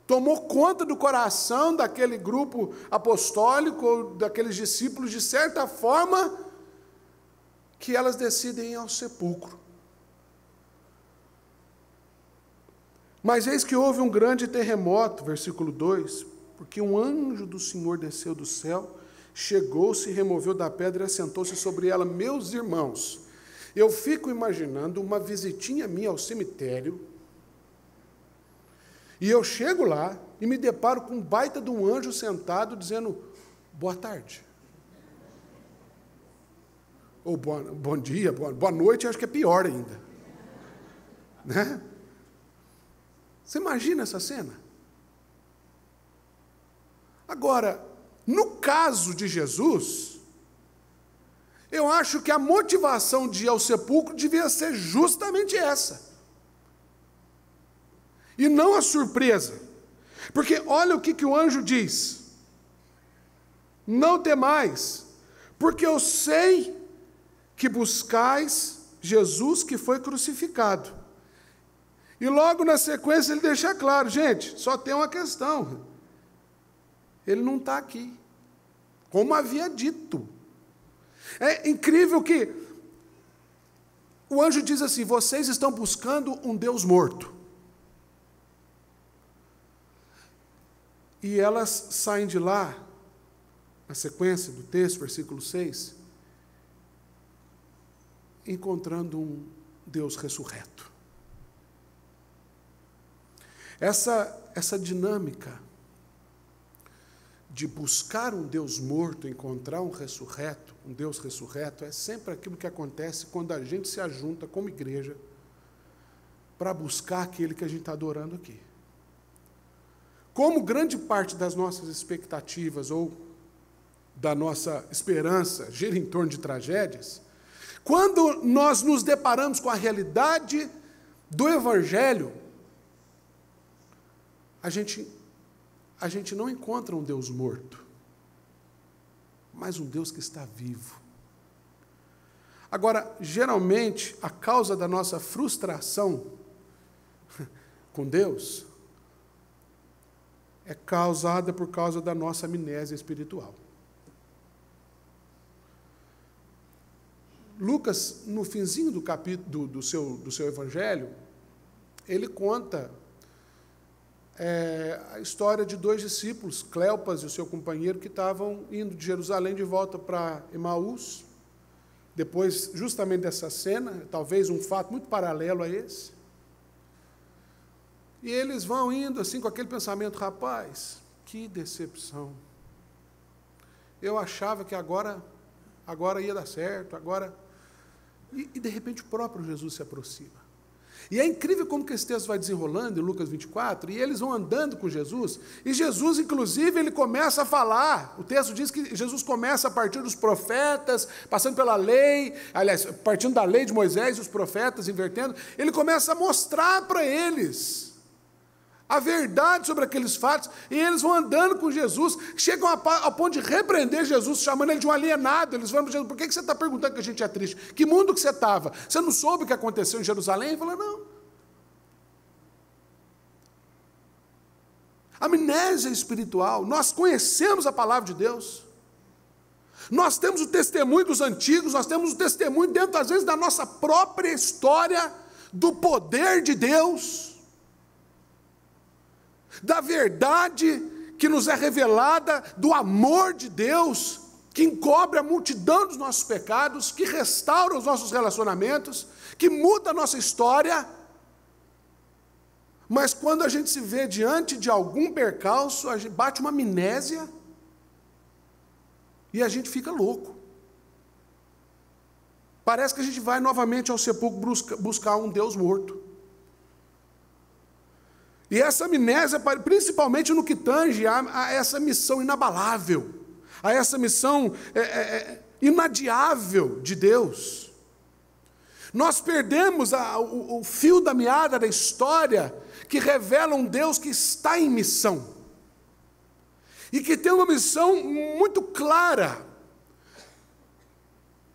tomou conta do coração daquele grupo apostólico, daqueles discípulos, de certa forma, que elas decidem ir ao sepulcro. Mas eis que houve um grande terremoto, versículo 2, porque um anjo do Senhor desceu do céu, chegou-se, removeu da pedra e assentou-se sobre ela. Meus irmãos, eu fico imaginando uma visitinha minha ao cemitério, e eu chego lá e me deparo com um baita de um anjo sentado dizendo, boa tarde. Ou bom dia, boa noite, acho que é pior ainda. Né? Você imagina essa cena? Agora, no caso de Jesus, eu acho que a motivação de ir ao sepulcro devia ser justamente essa. E não a surpresa. Porque olha o que o anjo diz. Não temais, porque eu sei que buscais Jesus que foi crucificado. E logo na sequência ele deixa claro, gente, só tem uma questão. Ele não está aqui. Como havia dito. É incrível que o anjo diz assim, vocês estão buscando um Deus morto. E elas saem de lá, na sequência do texto, versículo 6, encontrando um Deus ressurreto. Essa dinâmica de buscar um Deus morto, encontrar um Deus ressurreto, é sempre aquilo que acontece quando a gente se ajunta como igreja para buscar aquele que a gente está adorando aqui. Como grande parte das nossas expectativas ou da nossa esperança gira em torno de tragédias, quando nós nos deparamos com a realidade do Evangelho, a gente não encontra um Deus morto, mas um Deus que está vivo. Agora, geralmente, a causa da nossa frustração com Deus é causada por causa da nossa amnésia espiritual. Lucas, no finzinho do capítulo do seu evangelho, ele conta a história de dois discípulos, Cleopas e o seu companheiro, que estavam indo de Jerusalém de volta para Emaús, depois justamente dessa cena, talvez um fato muito paralelo a esse. E eles vão indo assim com aquele pensamento, rapaz, que decepção. Eu achava que agora ia dar certo, agora... E de repente o próprio Jesus se aproxima. E é incrível como que esse texto vai desenrolando em Lucas 24, e eles vão andando com Jesus, e Jesus, inclusive, ele começa a falar, o texto diz que Jesus começa a partir dos profetas, passando pela lei, aliás, partindo da lei de Moisés e os profetas, invertendo, ele começa a mostrar para eles a verdade sobre aqueles fatos, e eles vão andando com Jesus, chegam ao ponto de repreender Jesus, chamando ele de um alienado. Eles vão para Jesus: por que você está perguntando que a gente é triste? Que mundo que você estava? Você não soube o que aconteceu em Jerusalém? Ele fala: não. Amnésia espiritual. Nós conhecemos a palavra de Deus, nós temos o testemunho dos antigos, nós temos o testemunho dentro, às vezes, da nossa própria história, do poder de Deus, da verdade que nos é revelada, do amor de Deus, que encobre a multidão dos nossos pecados, que restaura os nossos relacionamentos, que muda a nossa história. Mas quando a gente se vê diante de algum percalço, a gente bate uma amnésia e a gente fica louco. Parece que a gente vai novamente ao sepulcro buscar um Deus morto. E essa amnésia, principalmente no que tange a essa missão inabalável, a essa missão inadiável de Deus. Nós perdemos o fio da meada da história, que revela um Deus que está em missão, e que tem uma missão muito clara: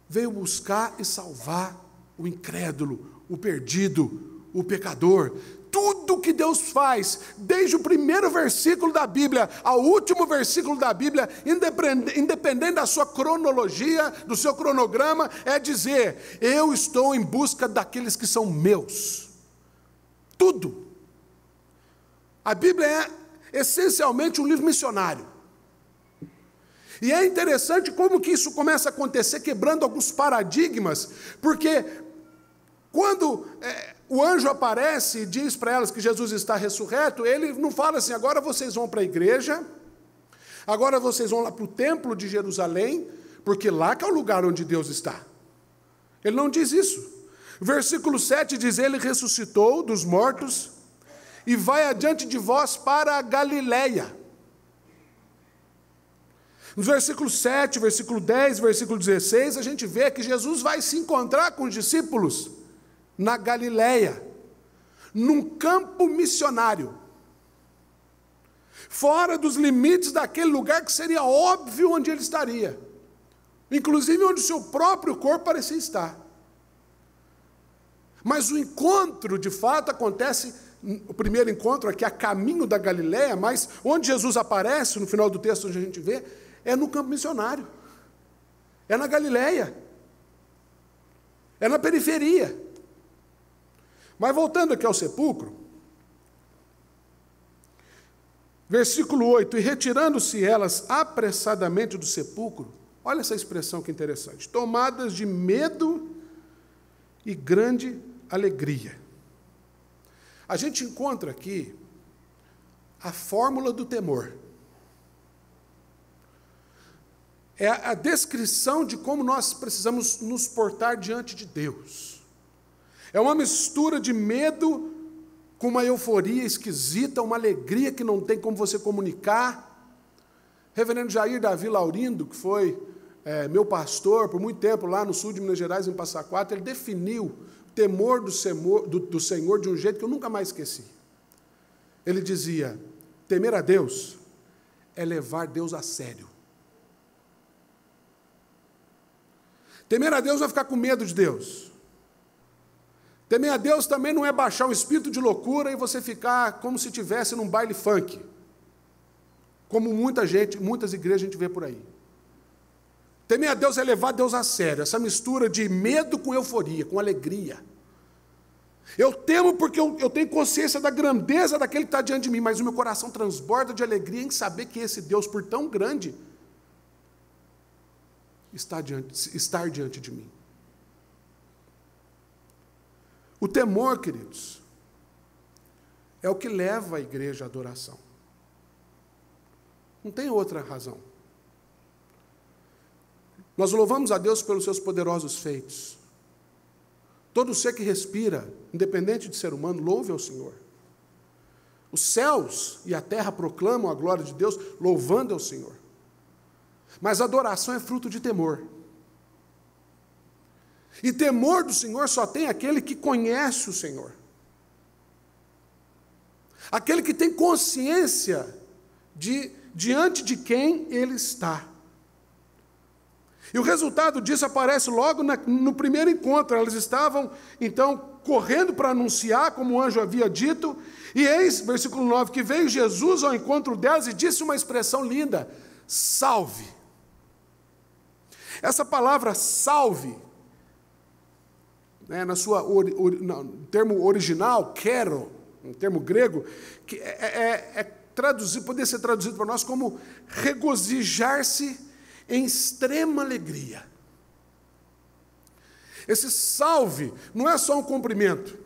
veio buscar e salvar o incrédulo, o perdido, o pecador. Tudo que Deus faz, desde o primeiro versículo da Bíblia ao último versículo da Bíblia, independente da sua cronologia, do seu cronograma, é dizer: eu estou em busca daqueles que são meus. Tudo. A Bíblia é essencialmente um livro missionário. E é interessante como que isso começa a acontecer, quebrando alguns paradigmas, porque quando o anjo aparece e diz para elas que Jesus está ressurreto, ele não fala assim: agora vocês vão para a igreja, agora vocês vão lá para o templo de Jerusalém, porque lá que é o lugar onde Deus está. Ele não diz isso. Versículo 7 diz: ele ressuscitou dos mortos e vai adiante de vós para a Galileia. Nos versículos 7, versículo 10, versículo 16, a gente vê que Jesus vai se encontrar com os discípulos na Galileia, num campo missionário, fora dos limites daquele lugar que seria óbvio onde ele estaria, inclusive onde o seu próprio corpo parecia estar. Mas o encontro, de fato, acontece, o primeiro encontro aqui a caminho da Galileia, mas onde Jesus aparece, no final do texto onde a gente vê, é no campo missionário, é na Galileia, é na periferia. Mas voltando aqui ao sepulcro, versículo 8: e retirando-se elas apressadamente do sepulcro, olha essa expressão que interessante, tomadas de medo e grande alegria. A gente encontra aqui a fórmula do temor. É a descrição de como nós precisamos nos portar diante de Deus. É uma mistura de medo com uma euforia esquisita, uma alegria que não tem como você comunicar. Reverendo Jair Davi Laurindo, que foi meu pastor por muito tempo lá no sul de Minas Gerais, em Passa Quatro, ele definiu o temor do Senhor de um jeito que eu nunca mais esqueci. Ele dizia: temer a Deus é levar Deus a sério. Temer a Deus não é ficar com medo de Deus. Temer a Deus também não é baixar um espírito de loucura e você ficar como se estivesse num baile funk, como muitas igrejas a gente vê por aí. Temer a Deus é levar Deus a sério, essa mistura de medo com euforia, com alegria. Eu temo porque eu tenho consciência da grandeza daquele que está diante de mim, mas o meu coração transborda de alegria em saber que esse Deus, por tão grande, estar diante de mim. O temor, queridos, é o que leva a igreja à adoração. Não tem outra razão. Nós louvamos a Deus pelos seus poderosos feitos. Todo ser que respira, independente de ser humano, louve ao Senhor. Os céus e a terra proclamam a glória de Deus, louvando ao Senhor. Mas a adoração é fruto de temor. E temor do Senhor só tem aquele que conhece o Senhor. Aquele que tem consciência de diante de quem ele está. E o resultado disso aparece logo no primeiro encontro. Elas estavam, então, correndo para anunciar, como o anjo havia dito. E eis, versículo 9, que veio Jesus ao encontro delas e disse uma expressão linda: salve. Essa palavra salve, né, no termo original, quero, um termo grego, que poderia ser traduzido para nós como regozijar-se em extrema alegria. Esse salve não é só um cumprimento,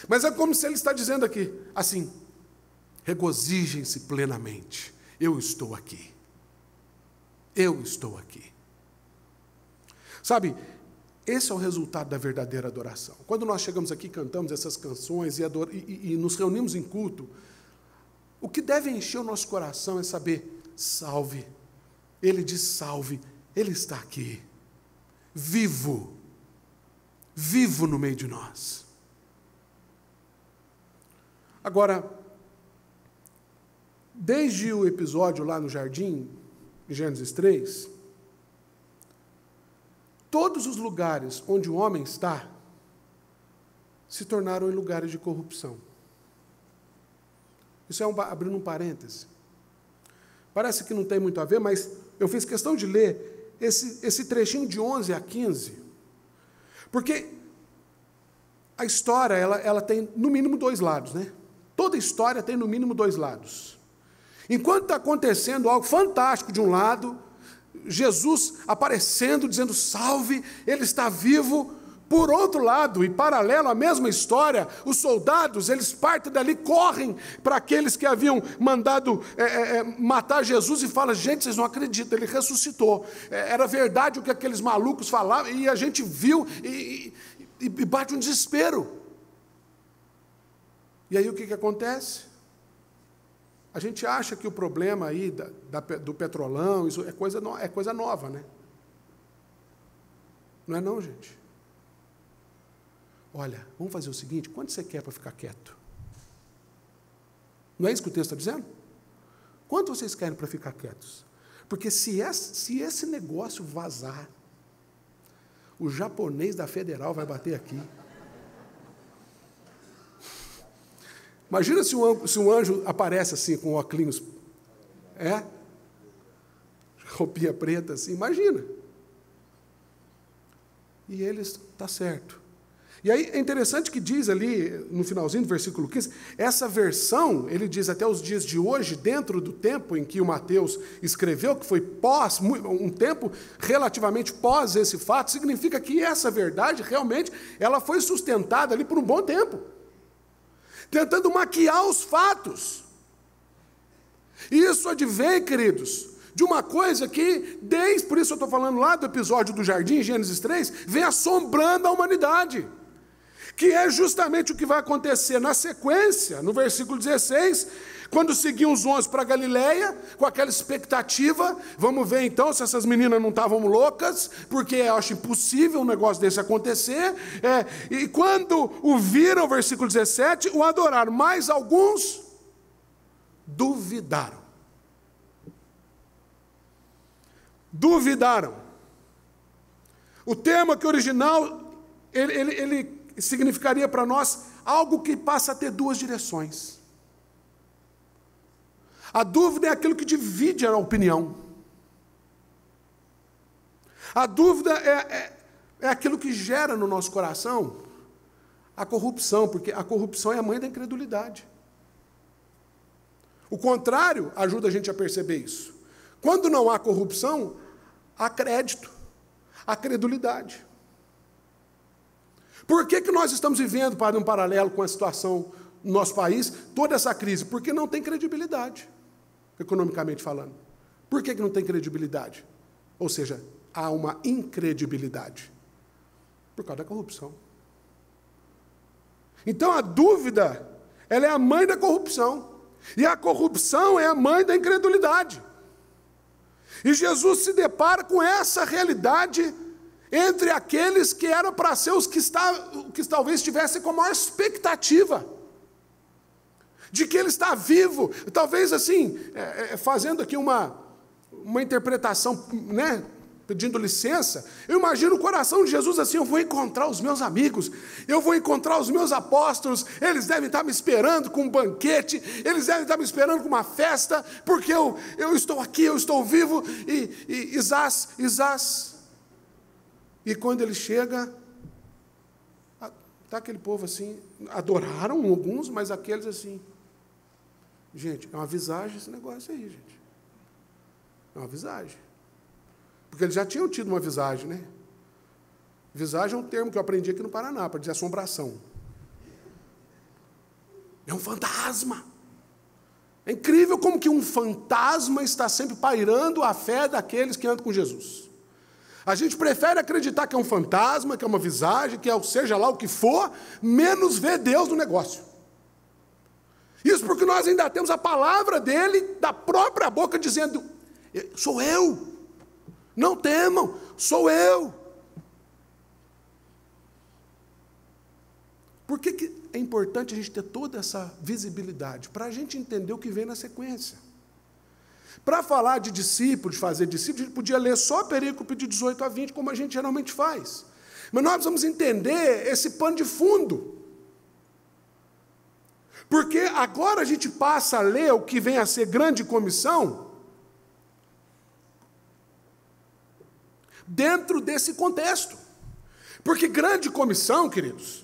mas é como se ele está dizendo aqui, assim, regozijem-se plenamente, eu estou aqui. Eu estou aqui. Sabe, esse é o resultado da verdadeira adoração. Quando nós chegamos aqui, cantamos essas canções e nos reunimos em culto, o que deve encher o nosso coração é saber, salve. Ele diz salve, ele está aqui, vivo no meio de nós. Agora, desde o episódio lá no jardim, em Gênesis 3, todos os lugares onde o homem está se tornaram em lugares de corrupção. Isso é abrindo um parêntese. Parece que não tem muito a ver, mas eu fiz questão de ler esse trechinho de 11 a 15, porque a história ela tem no mínimo dois lados, né? Toda história tem no mínimo dois lados. Enquanto está acontecendo algo fantástico de um lado, Jesus aparecendo, dizendo salve, ele está vivo. Por outro lado, e paralelo à mesma história, os soldados, eles partem dali, correm para aqueles que haviam mandado matar Jesus e falam, gente, vocês não acreditam, ele ressuscitou. Era verdade o que aqueles malucos falavam, e a gente viu, e bate um desespero. E aí o que acontece? A gente acha que o problema aí do petrolão, isso é coisa nova, né? Não é não, gente? Olha, vamos fazer o seguinte, quanto você quer para ficar quieto? Não é isso que o texto está dizendo? Quanto vocês querem para ficar quietos? Porque se esse negócio vazar, o japonês da Federal vai bater aqui. Imagina se um anjo aparece assim, com óculos, roupinha preta assim, imagina. E ele está certo. E aí é interessante que diz ali, no finalzinho do versículo 15, essa versão, ele diz até os dias de hoje, dentro do tempo em que o Mateus escreveu, que foi um tempo relativamente pós esse fato, significa que essa verdade, realmente, ela foi sustentada ali por um bom tempo, tentando maquiar os fatos. E isso advém, queridos, de uma coisa que, por isso eu estou falando lá do episódio do jardim, Gênesis 3, vem assombrando a humanidade. Que é justamente o que vai acontecer na sequência, no versículo 16, quando seguiam os 11 para Galileia, com aquela expectativa, vamos ver então se essas meninas não estavam loucas, porque eu acho impossível um negócio desse acontecer, e quando o viram, versículo 17, o adoraram, mas alguns duvidaram. Duvidaram. O termo aqui original, ele significaria para nós algo que passa a ter duas direções. A dúvida é aquilo que divide a opinião. A dúvida é aquilo que gera no nosso coração a corrupção, porque a corrupção é a mãe da incredulidade. O contrário ajuda a gente a perceber isso. Quando não há corrupção, há crédito, há credulidade. Por que nós estamos vivendo, para um paralelo com a situação no nosso país, toda essa crise? Porque não tem credibilidade, economicamente falando. Por que não tem credibilidade? Ou seja, há uma incredibilidade. Por causa da corrupção. Então a dúvida, ela é a mãe da corrupção. E a corrupção é a mãe da incredulidade. E Jesus se depara com essa realidade entre aqueles que eram para ser os que talvez tivessem com a maior expectativa de que ele está vivo. Talvez assim, fazendo aqui uma interpretação, né, pedindo licença, eu imagino o coração de Jesus assim: eu vou encontrar os meus amigos, eu vou encontrar os meus apóstolos, eles devem estar me esperando com um banquete, eles devem estar me esperando com uma festa, porque eu estou aqui, eu estou vivo, e Isás. E quando ele chega, está aquele povo assim, adoraram alguns, mas aqueles assim, gente, é uma visagem esse negócio aí, gente, é uma visagem. Porque eles já tinham tido uma visagem, né? Visagem é um termo que eu aprendi aqui no Paraná, para dizer assombração. É um fantasma. É incrível como que um fantasma está sempre pairando a fé daqueles que andam com Jesus. A gente prefere acreditar que é um fantasma, que é uma visagem, que é seja lá o que for, menos ver Deus no negócio. Isso porque nós ainda temos a palavra dele, da própria boca, dizendo: sou eu. Não temam, sou eu. Por que é importante a gente ter toda essa visibilidade? Para a gente entender o que vem na sequência. Para falar de discípulos, de fazer discípulos, a gente podia ler só a perícope de 18 a 20, como a gente geralmente faz. Mas nós precisamos entender esse pano de fundo. Porque agora a gente passa a ler o que vem a ser grande comissão, dentro desse contexto. Porque grande comissão, queridos,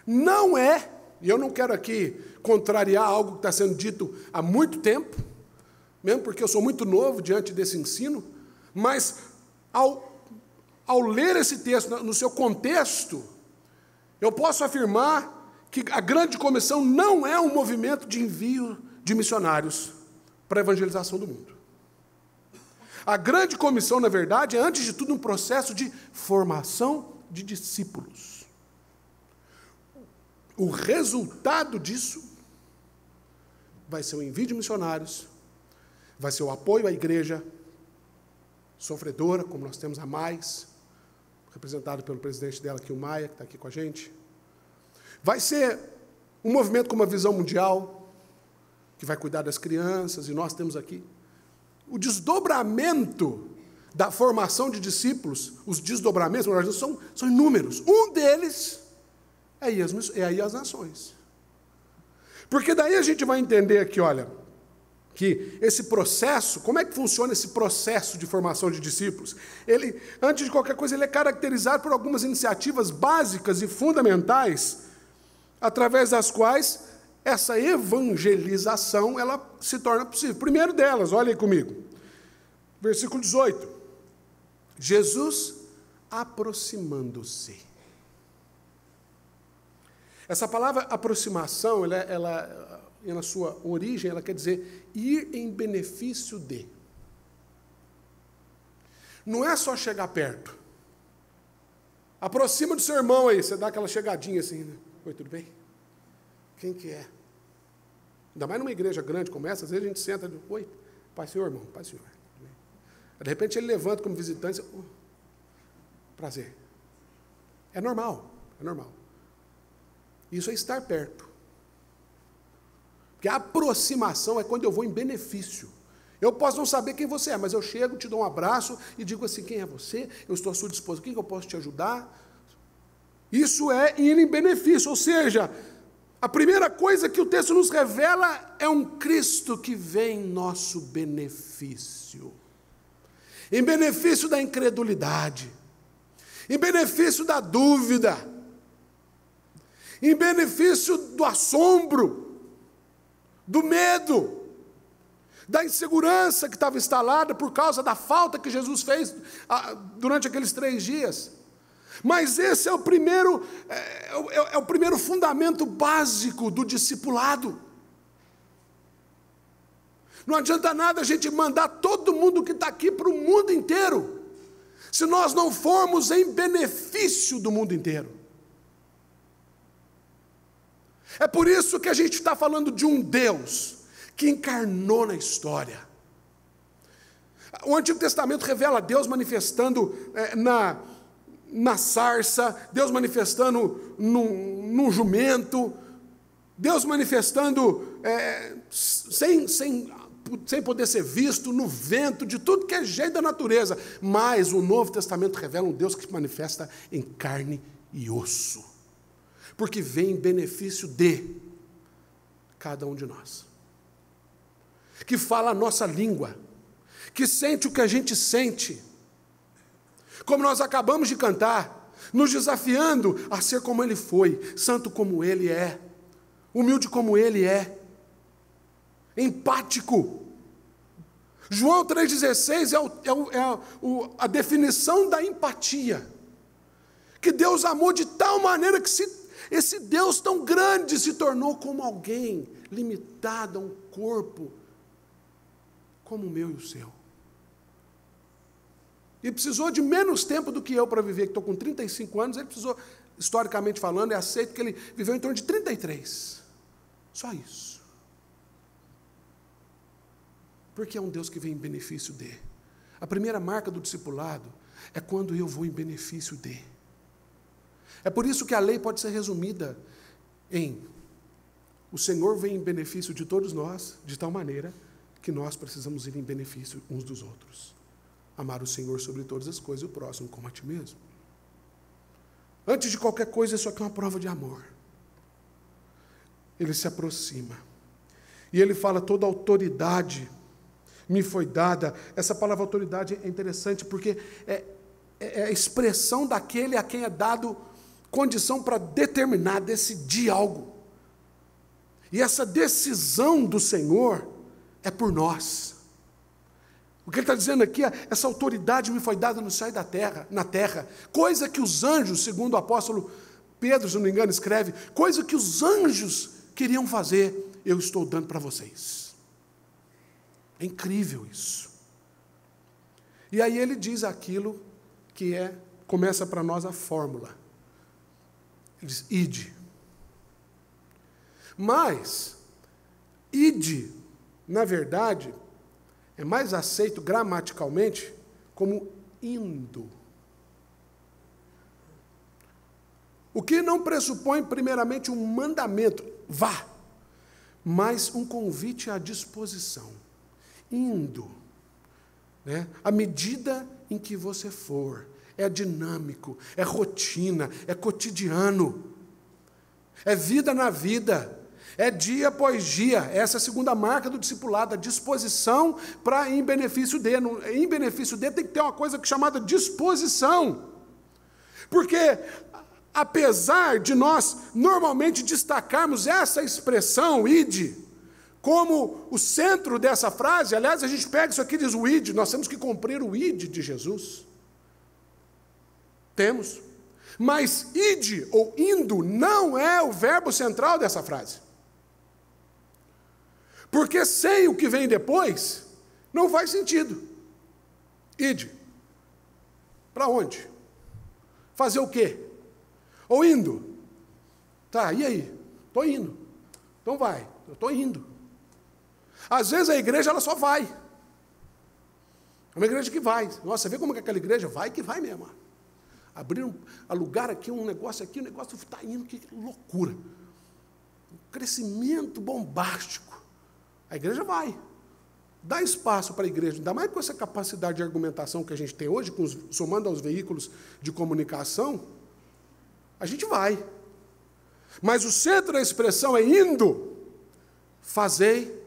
não é, e eu não quero aqui contrariar algo que está sendo dito há muito tempo, mesmo porque eu sou muito novo diante desse ensino, mas ao ler esse texto no seu contexto, eu posso afirmar que a grande comissão não é um movimento de envio de missionários para a evangelização do mundo. A grande comissão, na verdade, é, antes de tudo, um processo de formação de discípulos. O resultado disso vai ser o envio de missionários, vai ser o apoio à igreja sofredora, como nós temos a Mais, representado pelo presidente dela aqui, o Maia, que está aqui com a gente. Vai ser um movimento com uma visão mundial, que vai cuidar das crianças, e nós temos aqui o desdobramento da formação de discípulos. Os desdobramentos são inúmeros. Um deles é ir às nações. Porque daí a gente vai entender aqui, olha, que esse processo, como é que funciona esse processo de formação de discípulos? Ele, antes de qualquer coisa, ele é caracterizado por algumas iniciativas básicas e fundamentais, através das quais essa evangelização, ela se torna possível. Primeiro delas, olha aí comigo, versículo 18, Jesus aproximando-se. Essa palavra aproximação, ela, na sua origem, ela quer dizer ir em benefício de. Não é só chegar perto. Aproxima do seu irmão aí, você dá aquela chegadinha assim, né? Oi, tudo bem? Quem que é? Ainda mais numa igreja grande como essa, às vezes a gente senta e diz: oi, Pai Senhor, irmão, Pai Senhor. De repente ele levanta como visitante e diz: prazer. É normal, é normal. Isso é estar perto. Porque a aproximação é quando eu vou em benefício. Eu posso não saber quem você é, mas eu chego, te dou um abraço e digo assim: quem é você? Eu estou à sua disposição, quem que eu posso te ajudar? Isso é ir em benefício, ou seja, a primeira coisa que o texto nos revela é um Cristo que vem em nosso benefício. Em benefício da incredulidade, em benefício da dúvida, em benefício do assombro, do medo, da insegurança que estava instalada por causa da falta que Jesus fez durante aqueles 3 dias. Mas esse é o primeiro fundamento básico do discipulado. Não adianta nada a gente mandar todo mundo que está aqui para o mundo inteiro, se nós não formos em benefício do mundo inteiro. É por isso que a gente está falando de um Deus que encarnou na história. O Antigo Testamento revela Deus manifestando na sarça, Deus manifestando num jumento, Deus manifestando sem poder ser visto, no vento, de tudo que é jeito da natureza. Mas o Novo Testamento revela um Deus que se manifesta em carne e osso, porque vem em benefício de cada um de nós, que fala a nossa língua, que sente o que a gente sente, como nós acabamos de cantar, nos desafiando a ser como Ele foi, santo como Ele é, humilde como Ele é, empático. João 3,16 é a definição da empatia, que Deus amou de tal maneira que esse Deus tão grande se tornou como alguém limitado a um corpo como o meu e o seu. E precisou de menos tempo do que eu para viver, que estou com 35 anos, ele precisou, historicamente falando, é aceito que ele viveu em torno de 33. Só isso. Porque é um Deus que vem em benefício de. A primeira marca do discipulado é quando eu vou em benefício de. É por isso que a lei pode ser resumida em: o Senhor vem em benefício de todos nós, de tal maneira que nós precisamos ir em benefício uns dos outros. Amar o Senhor sobre todas as coisas e o próximo como a ti mesmo. Antes de qualquer coisa, isso aqui é uma prova de amor. Ele se aproxima. E ele fala: toda autoridade me foi dada. Essa palavra autoridade é interessante porque é a expressão daquele a quem é dado condição para determinar, decidir algo. E essa decisão do Senhor é por nós. O que ele está dizendo aqui é: essa autoridade me foi dada no céu e na terra, coisa que os anjos, segundo o apóstolo Pedro, se não me engano, escreve, coisa que os anjos queriam fazer, eu estou dando para vocês. É incrível isso. E aí ele diz aquilo que começa para nós a fórmula. Ele diz: ide. Mas, ide, na verdade, é mais aceito gramaticalmente como indo. O que não pressupõe primeiramente um mandamento, vá, mas um convite à disposição. Indo, né? À medida em que você for, é dinâmico, é rotina, é cotidiano, é vida na vida, é dia após dia. Essa é a segunda marca do discipulado, a disposição para em benefício de. Em benefício de tem que ter uma coisa chamada disposição. Porque, apesar de nós normalmente destacarmos essa expressão, ide, como o centro dessa frase, aliás, a gente pega isso aqui e diz o ide, nós temos que cumprir o ide de Jesus. Temos. Mas ide ou indo não é o verbo central dessa frase. Porque sem o que vem depois, não faz sentido. Ide. Para onde? Fazer o quê? Ou indo? Tá, e aí? Estou indo. Então vai, eu estou indo. Às vezes a igreja ela só vai. É uma igreja que vai. Nossa, você vê como é que aquela igreja vai que vai mesmo. Abriram, alugaram aqui um negócio aqui, o negócio está indo, que loucura. Um crescimento bombástico. A igreja vai. Dá espaço para a igreja, ainda mais com essa capacidade de argumentação que a gente tem hoje, somando aos veículos de comunicação, a gente vai. Mas o centro da expressão é indo, fazei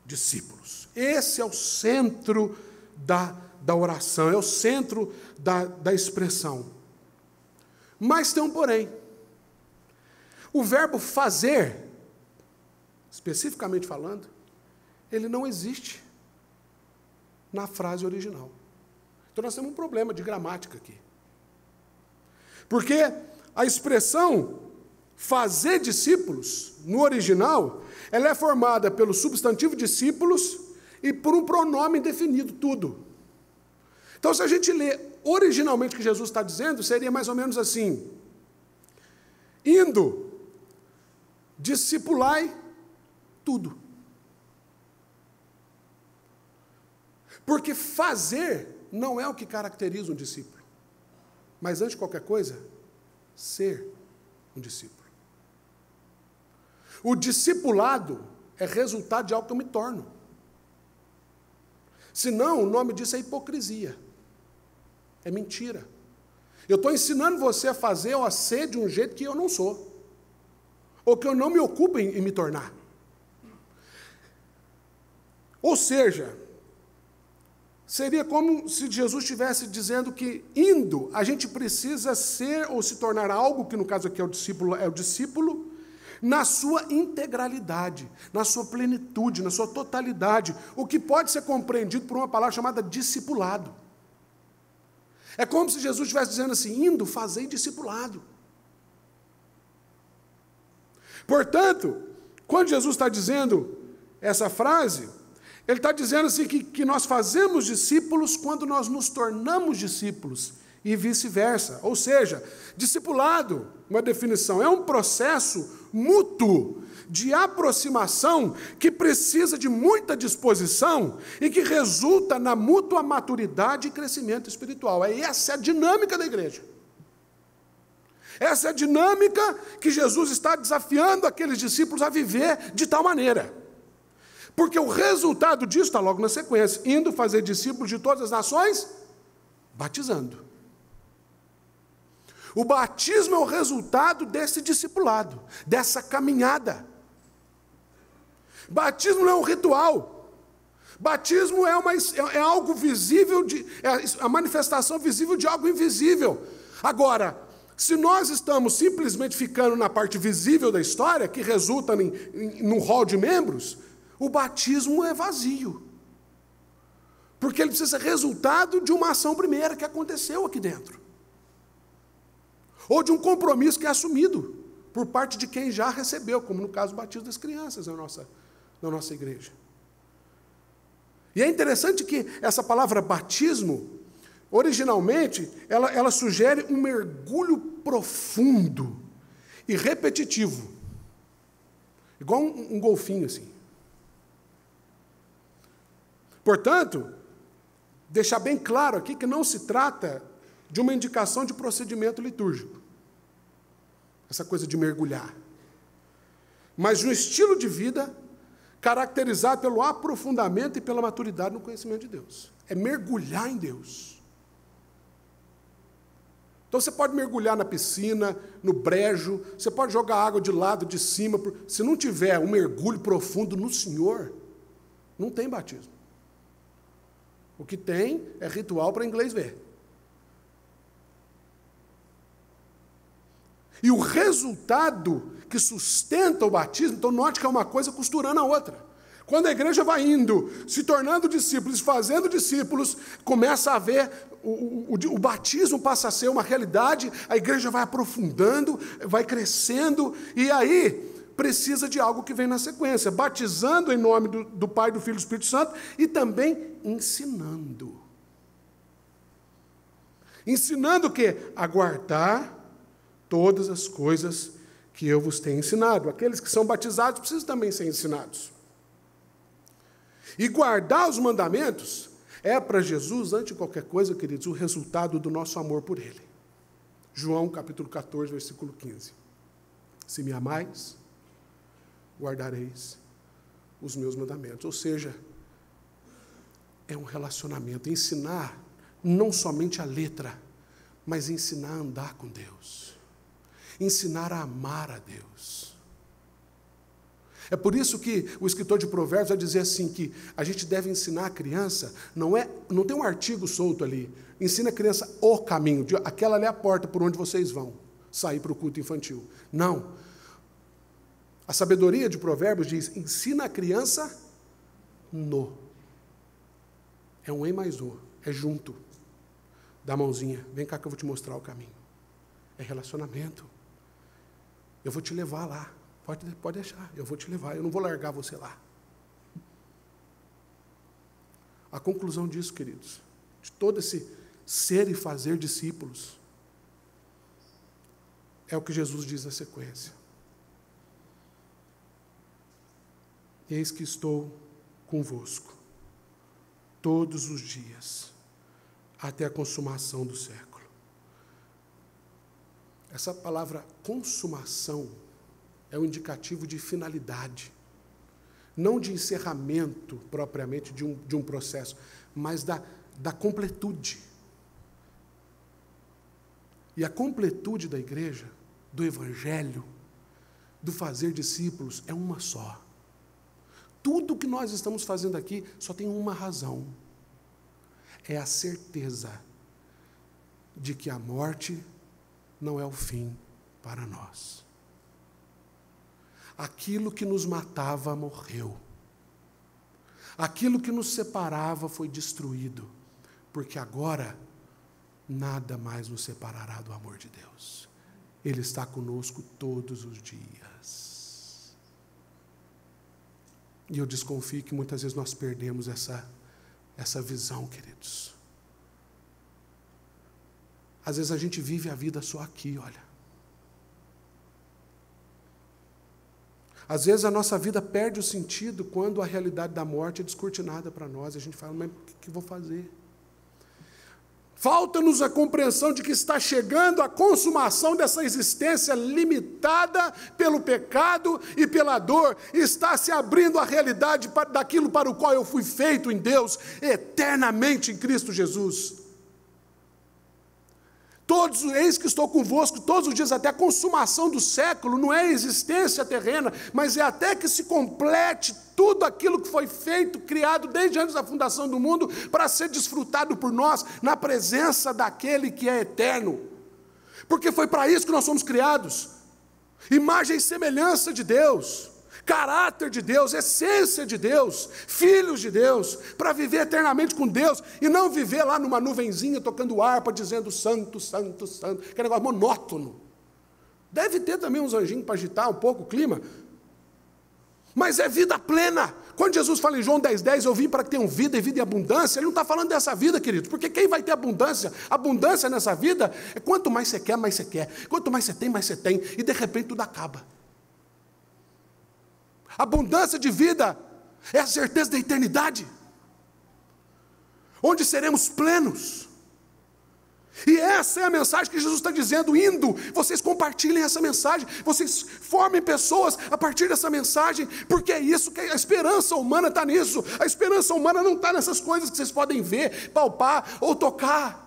discípulos. Esse é o centro da oração, é o centro da expressão. Mas tem um porém. O verbo fazer, especificamente falando, ele não existe na frase original. Então nós temos um problema de gramática aqui. Porque a expressão fazer discípulos, no original, ela é formada pelo substantivo discípulos e por um pronome indefinido, tudo. Então, se a gente lê originalmente o que Jesus está dizendo seria mais ou menos assim: indo, discipulai tudo. Porque fazer não é o que caracteriza um discípulo, mas antes de qualquer coisa, ser um discípulo. O discipulado é resultado de algo que eu me torno. Senão, o nome disso é hipocrisia. É mentira. Eu estou ensinando você a fazer ou a ser de um jeito que eu não sou. Ou que eu não me ocupo em me tornar. Ou seja, seria como se Jesus estivesse dizendo que, indo, a gente precisa ser ou se tornar algo, que no caso aqui é o discípulo, na sua integralidade, na sua plenitude, na sua totalidade, o que pode ser compreendido por uma palavra chamada discipulado. É como se Jesus estivesse dizendo assim: indo, fazei discipulado. Portanto, quando Jesus está dizendo essa frase, ele está dizendo assim que nós fazemos discípulos quando nós nos tornamos discípulos, e vice-versa. Ou seja, discipulado, uma definição, é um processo mútuo de aproximação que precisa de muita disposição e que resulta na mútua maturidade e crescimento espiritual. Essa é a dinâmica da igreja. Essa é a dinâmica que Jesus está desafiando aqueles discípulos a viver de tal maneira. Porque o resultado disso está logo na sequência: indo fazer discípulos de todas as nações, batizando. O batismo é o resultado desse discipulado, dessa caminhada. Batismo não é um ritual. Batismo é algo visível, é a manifestação visível de algo invisível. Agora, se nós estamos simplesmente ficando na parte visível da história, que resulta num rol de membros, o batismo é vazio. Porque ele precisa ser resultado de uma ação primeira que aconteceu aqui dentro. Ou de um compromisso que é assumido por parte de quem já recebeu, como no caso do batismo das crianças na nossa igreja. E é interessante que essa palavra batismo, originalmente, ela sugere um mergulho profundo e repetitivo. Igual um golfinho, assim. Portanto, deixar bem claro aqui que não se trata de uma indicação de procedimento litúrgico, essa coisa de mergulhar, mas de um estilo de vida caracterizado pelo aprofundamento e pela maturidade no conhecimento de Deus. É mergulhar em Deus. Então você pode mergulhar na piscina, no brejo, você pode jogar água de lado, de cima. Se não tiver um mergulho profundo no Senhor, não tem batismo. O que tem é ritual para inglês ver. E o resultado que sustenta o batismo, então note que é uma coisa costurando a outra. Quando a igreja vai indo, se tornando discípulos, fazendo discípulos, começa a haver, o batismo passa a ser uma realidade, a igreja vai aprofundando, vai crescendo, e aí precisa de algo que vem na sequência, batizando em nome do Pai, do Filho e do Espírito Santo, e também ensinando. Ensinando o quê? A guardar todas as coisas que eu vos tenho ensinado. Aqueles que são batizados precisam também ser ensinados. E guardar os mandamentos é para Jesus, antes de qualquer coisa, queridos, o resultado do nosso amor por Ele. João capítulo 14, versículo 15. Se me amais, guardareis os meus mandamentos. Ou seja, é um relacionamento. Ensinar não somente a letra, mas ensinar a andar com Deus. Ensinar a amar a Deus. É por isso que o escritor de Provérbios vai dizer assim, que a gente deve ensinar a criança, não tem um artigo solto ali, ensina a criança o caminho, aquela ali é a porta por onde vocês vão sair para o culto infantil. Não. A sabedoria de Provérbios diz, ensina a criança no. É um em mais o, é junto. Dá a mãozinha, vem cá que eu vou te mostrar o caminho. É relacionamento. Eu vou te levar lá. Pode deixar, eu vou te levar, eu não vou largar você lá. A conclusão disso, queridos, de todo ser e fazer discípulos. É o que Jesus diz na sequência. Eis que estou convosco todos os dias, até a consumação do século. Essa palavra consumação é um indicativo de finalidade, não de encerramento propriamente de um processo, mas da completude. E a completude da igreja, do evangelho, do fazer discípulos, é uma só. Tudo o que nós estamos fazendo aqui só tem uma razão. É a certeza de que a morte não é o fim para nós. Aquilo que nos matava morreu. Aquilo que nos separava foi destruído. Porque agora nada mais nos separará do amor de Deus. Ele está conosco todos os dias. E eu desconfio que muitas vezes nós perdemos essa visão, queridos. Às vezes a gente vive a vida só aqui, olha. Às vezes a nossa vida perde o sentido quando a realidade da morte é descortinada para nós. A gente fala, mas o que eu vou fazer? Falta-nos a compreensão de que está chegando a consumação dessa existência limitada pelo pecado e pela dor. Está se abrindo a realidade daquilo para o qual eu fui feito em Deus, eternamente em Cristo Jesus. Eis que estou convosco todos os dias, até a consumação do século. Não é a existência terrena, mas é até que se complete tudo aquilo que foi feito, criado desde antes da fundação do mundo, para ser desfrutado por nós, na presença daquele que é eterno. Porque foi para isso que nós somos criados. Imagem e semelhança de Deus, caráter de Deus, essência de Deus, filhos de Deus, para viver eternamente com Deus, e não viver lá numa nuvenzinha, tocando harpa, dizendo santo, santo, santo, que é um negócio monótono. Deve ter também uns anjinhos para agitar um pouco o clima, mas é vida plena. Quando Jesus fala em João 10,10, eu vim para que tenham vida e vida em abundância, ele não está falando dessa vida, querido, porque quem vai ter abundância nessa vida, é quanto mais você quer, mais você quer, quanto mais você tem, e de repente tudo acaba. Abundância de vida é a certeza da eternidade, onde seremos plenos. E essa é a mensagem que Jesus está dizendo, indo, vocês compartilhem essa mensagem, vocês formem pessoas a partir dessa mensagem, porque é isso que a esperança humana está nisso. A esperança humana não está nessas coisas que vocês podem ver, palpar ou tocar.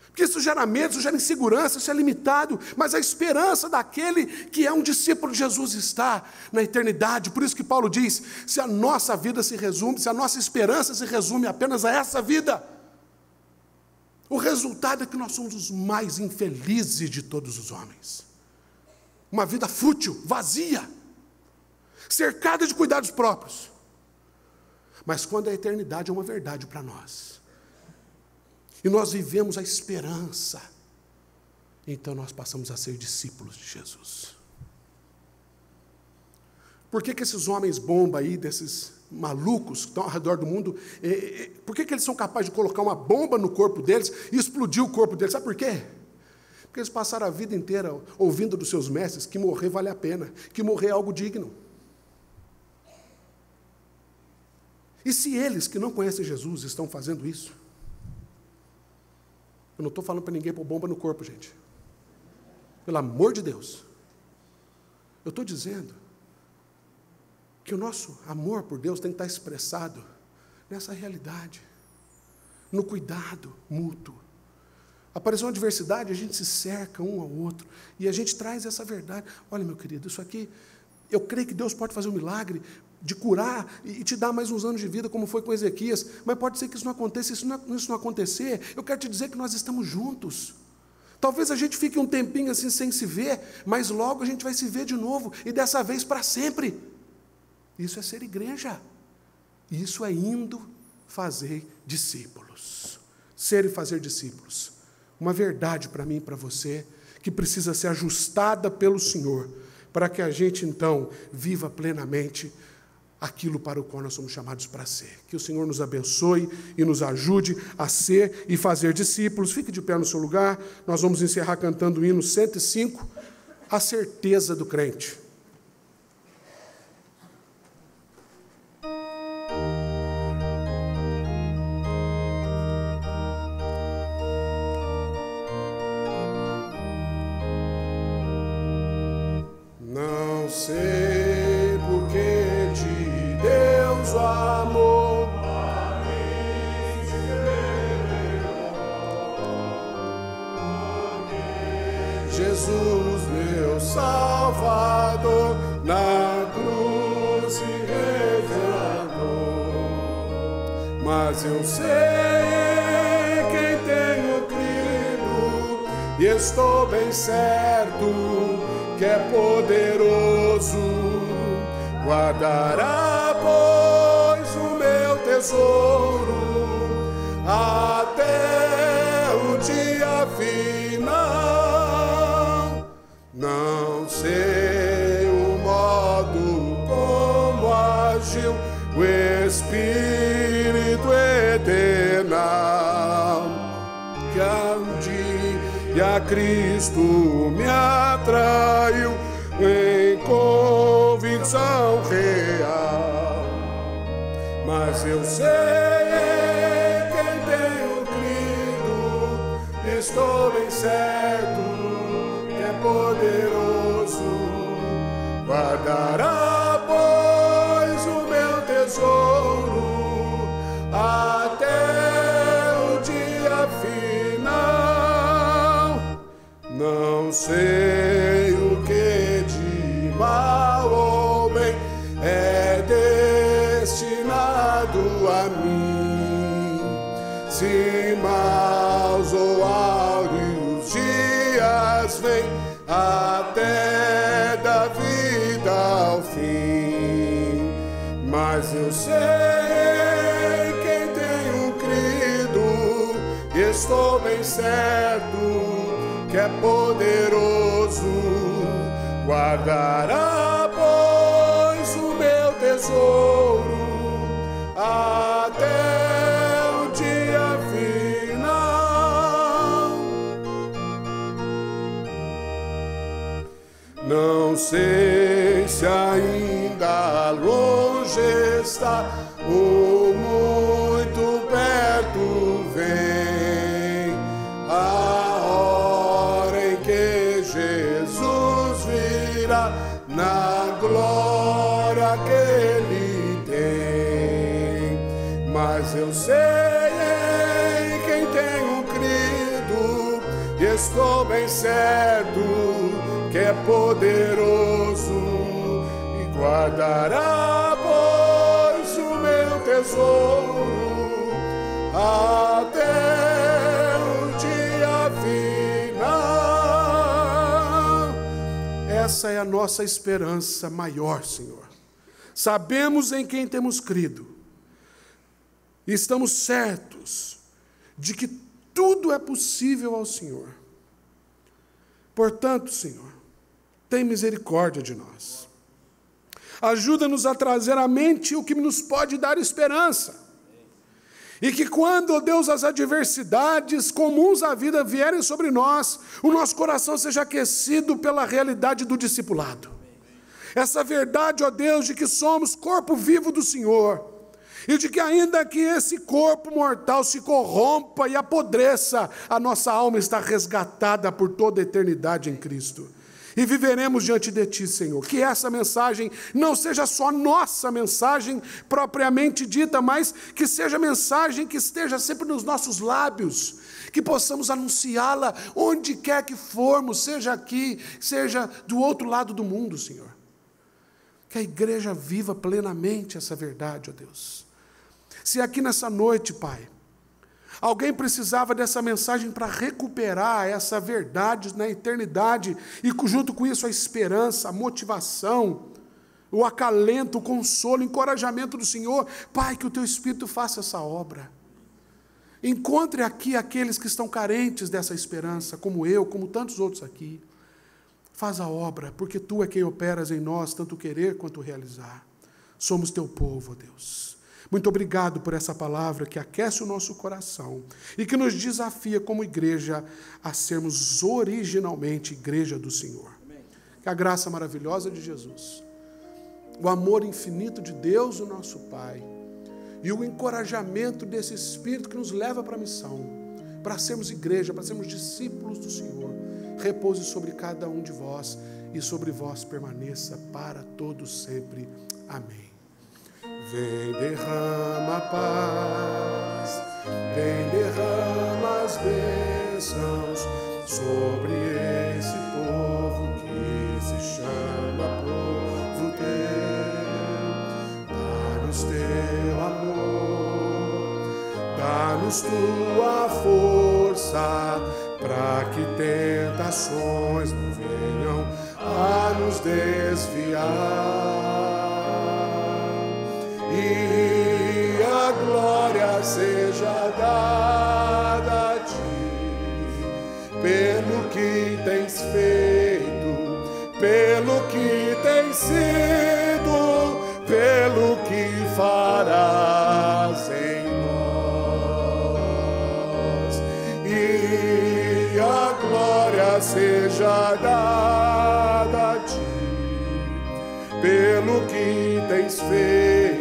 Porque isso gera medo, isso gera insegurança, isso é limitado, mas a esperança daquele que é um discípulo de Jesus está na eternidade. Por isso que Paulo diz, se a nossa vida se resume, se a nossa esperança se resume apenas a essa vida, o resultado é que nós somos os mais infelizes de todos os homens. Uma vida fútil, vazia, cercada de cuidados próprios. Mas quando a eternidade é uma verdade para nós, e nós vivemos a esperança, então nós passamos a ser discípulos de Jesus. Por que esses homens bomba aí, desses malucos que estão ao redor do mundo, por que eles são capazes de colocar uma bomba no corpo deles e explodir o corpo deles? Sabe por quê? Porque eles passaram a vida inteira ouvindo dos seus mestres que morrer vale a pena, que morrer é algo digno. E se eles que não conhecem Jesus estão fazendo isso, eu não estou falando para ninguém pôr bomba no corpo, gente. Pelo amor de Deus. Eu estou dizendo que o nosso amor por Deus tem que estar expressado nessa realidade, no cuidado mútuo. Apareceu uma adversidade, a gente se cerca um ao outro, e a gente traz essa verdade. Olha, meu querido, isso aqui, eu creio que Deus pode fazer um milagre de curar e te dar mais uns anos de vida, como foi com Ezequias, mas pode ser que isso não aconteça. Se isso não acontecer, eu quero te dizer que nós estamos juntos. Talvez a gente fique um tempinho assim sem se ver, mas logo a gente vai se ver de novo, e dessa vez para sempre. Isso é ser igreja. Isso é indo fazer discípulos. Ser e fazer discípulos. Uma verdade para mim e para você, que precisa ser ajustada pelo Senhor, para que a gente então viva plenamente aquilo para o qual nós somos chamados para ser. Que o Senhor nos abençoe e nos ajude a ser e fazer discípulos. Fique de pé no seu lugar. Nós vamos encerrar cantando o hino 105, A Certeza do Crente. Não sei porque de Deus o amor Jesus, meu Salvador, na cruz se revelou. Mas eu sei quem tenho crido, e estou bem certo que é poderoso, guardará, pois, o meu tesouro até o dia final. Não sei o modo como agiu o Espírito eternal, que um dia Cristo me atraiu em convicção real. Mas eu sei quem tenho crido, estou bem certo que é poderoso, guardará, pois, o meu tesouro até o dia final. Não sei o que de mal ou bem é destinado a mim, se maus ou áureos dias vêm até da vida ao fim. Mas eu sei quem tenho crido, e estou bem certo que é poderoso, guardará, pois, o meu tesouro até o dia final. Não sei se ainda longe está ou muito perto vem a hora em que Jesus virá na glória que Ele tem. Mas eu sei em quem tenho crido, e estou bem certo que é poderoso, e guardará, pois, o meu tesouro até o dia final. Essa é a nossa esperança maior, Senhor. Sabemos em quem temos crido, e estamos certos de que tudo é possível ao Senhor. Portanto, Senhor, tem misericórdia de nós. Ajuda-nos a trazer à mente o que nos pode dar esperança. E que quando, ó Deus, as adversidades comuns à vida vierem sobre nós, o nosso coração seja aquecido pela realidade do discipulado. Essa verdade, ó Deus, de que somos corpo vivo do Senhor, e de que ainda que esse corpo mortal se corrompa e apodreça, a nossa alma está resgatada por toda a eternidade em Cristo. E viveremos diante de Ti, Senhor. Que essa mensagem não seja só nossa mensagem propriamente dita, mas que seja mensagem que esteja sempre nos nossos lábios, que possamos anunciá-la onde quer que formos, seja aqui, seja do outro lado do mundo, Senhor. Que a igreja viva plenamente essa verdade, ó Deus. Se aqui nessa noite, Pai, alguém precisava dessa mensagem para recuperar essa verdade na eternidade, e junto com isso a esperança, a motivação, o acalento, o consolo, o encorajamento do Senhor, Pai, que o Teu Espírito faça essa obra. Encontre aqui aqueles que estão carentes dessa esperança, como eu, como tantos outros aqui. Faz a obra, porque Tu é quem operas em nós, tanto querer quanto realizar. Somos teu povo, ó Deus. Muito obrigado por essa palavra que aquece o nosso coração e que nos desafia como igreja a sermos originalmente igreja do Senhor. Que a graça maravilhosa de Jesus, o amor infinito de Deus, o nosso Pai, e o encorajamento desse Espírito que nos leva para a missão, para sermos igreja, para sermos discípulos do Senhor, repouse sobre cada um de vós e sobre vós permaneça para todos sempre. Amém. Vem, derrama a paz, vem, derrama as bênçãos sobre esse povo que se chama povo teu. Dá-nos teu amor, dá-nos tua força, para que tentações não venham a nos desviar. E a glória seja dada a ti, pelo que tens feito, pelo que tens sido, pelo que farás em nós. E a glória seja dada a ti, pelo que tens feito,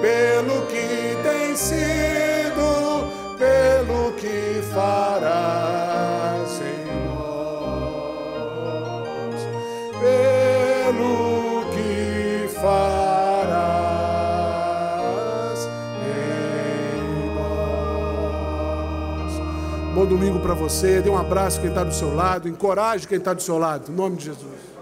pelo que tens sido, pelo que farás em nós, pelo que farás em nós. Bom domingo para você, dê um abraço quem está do seu lado, encoraje quem está do seu lado, em nome de Jesus.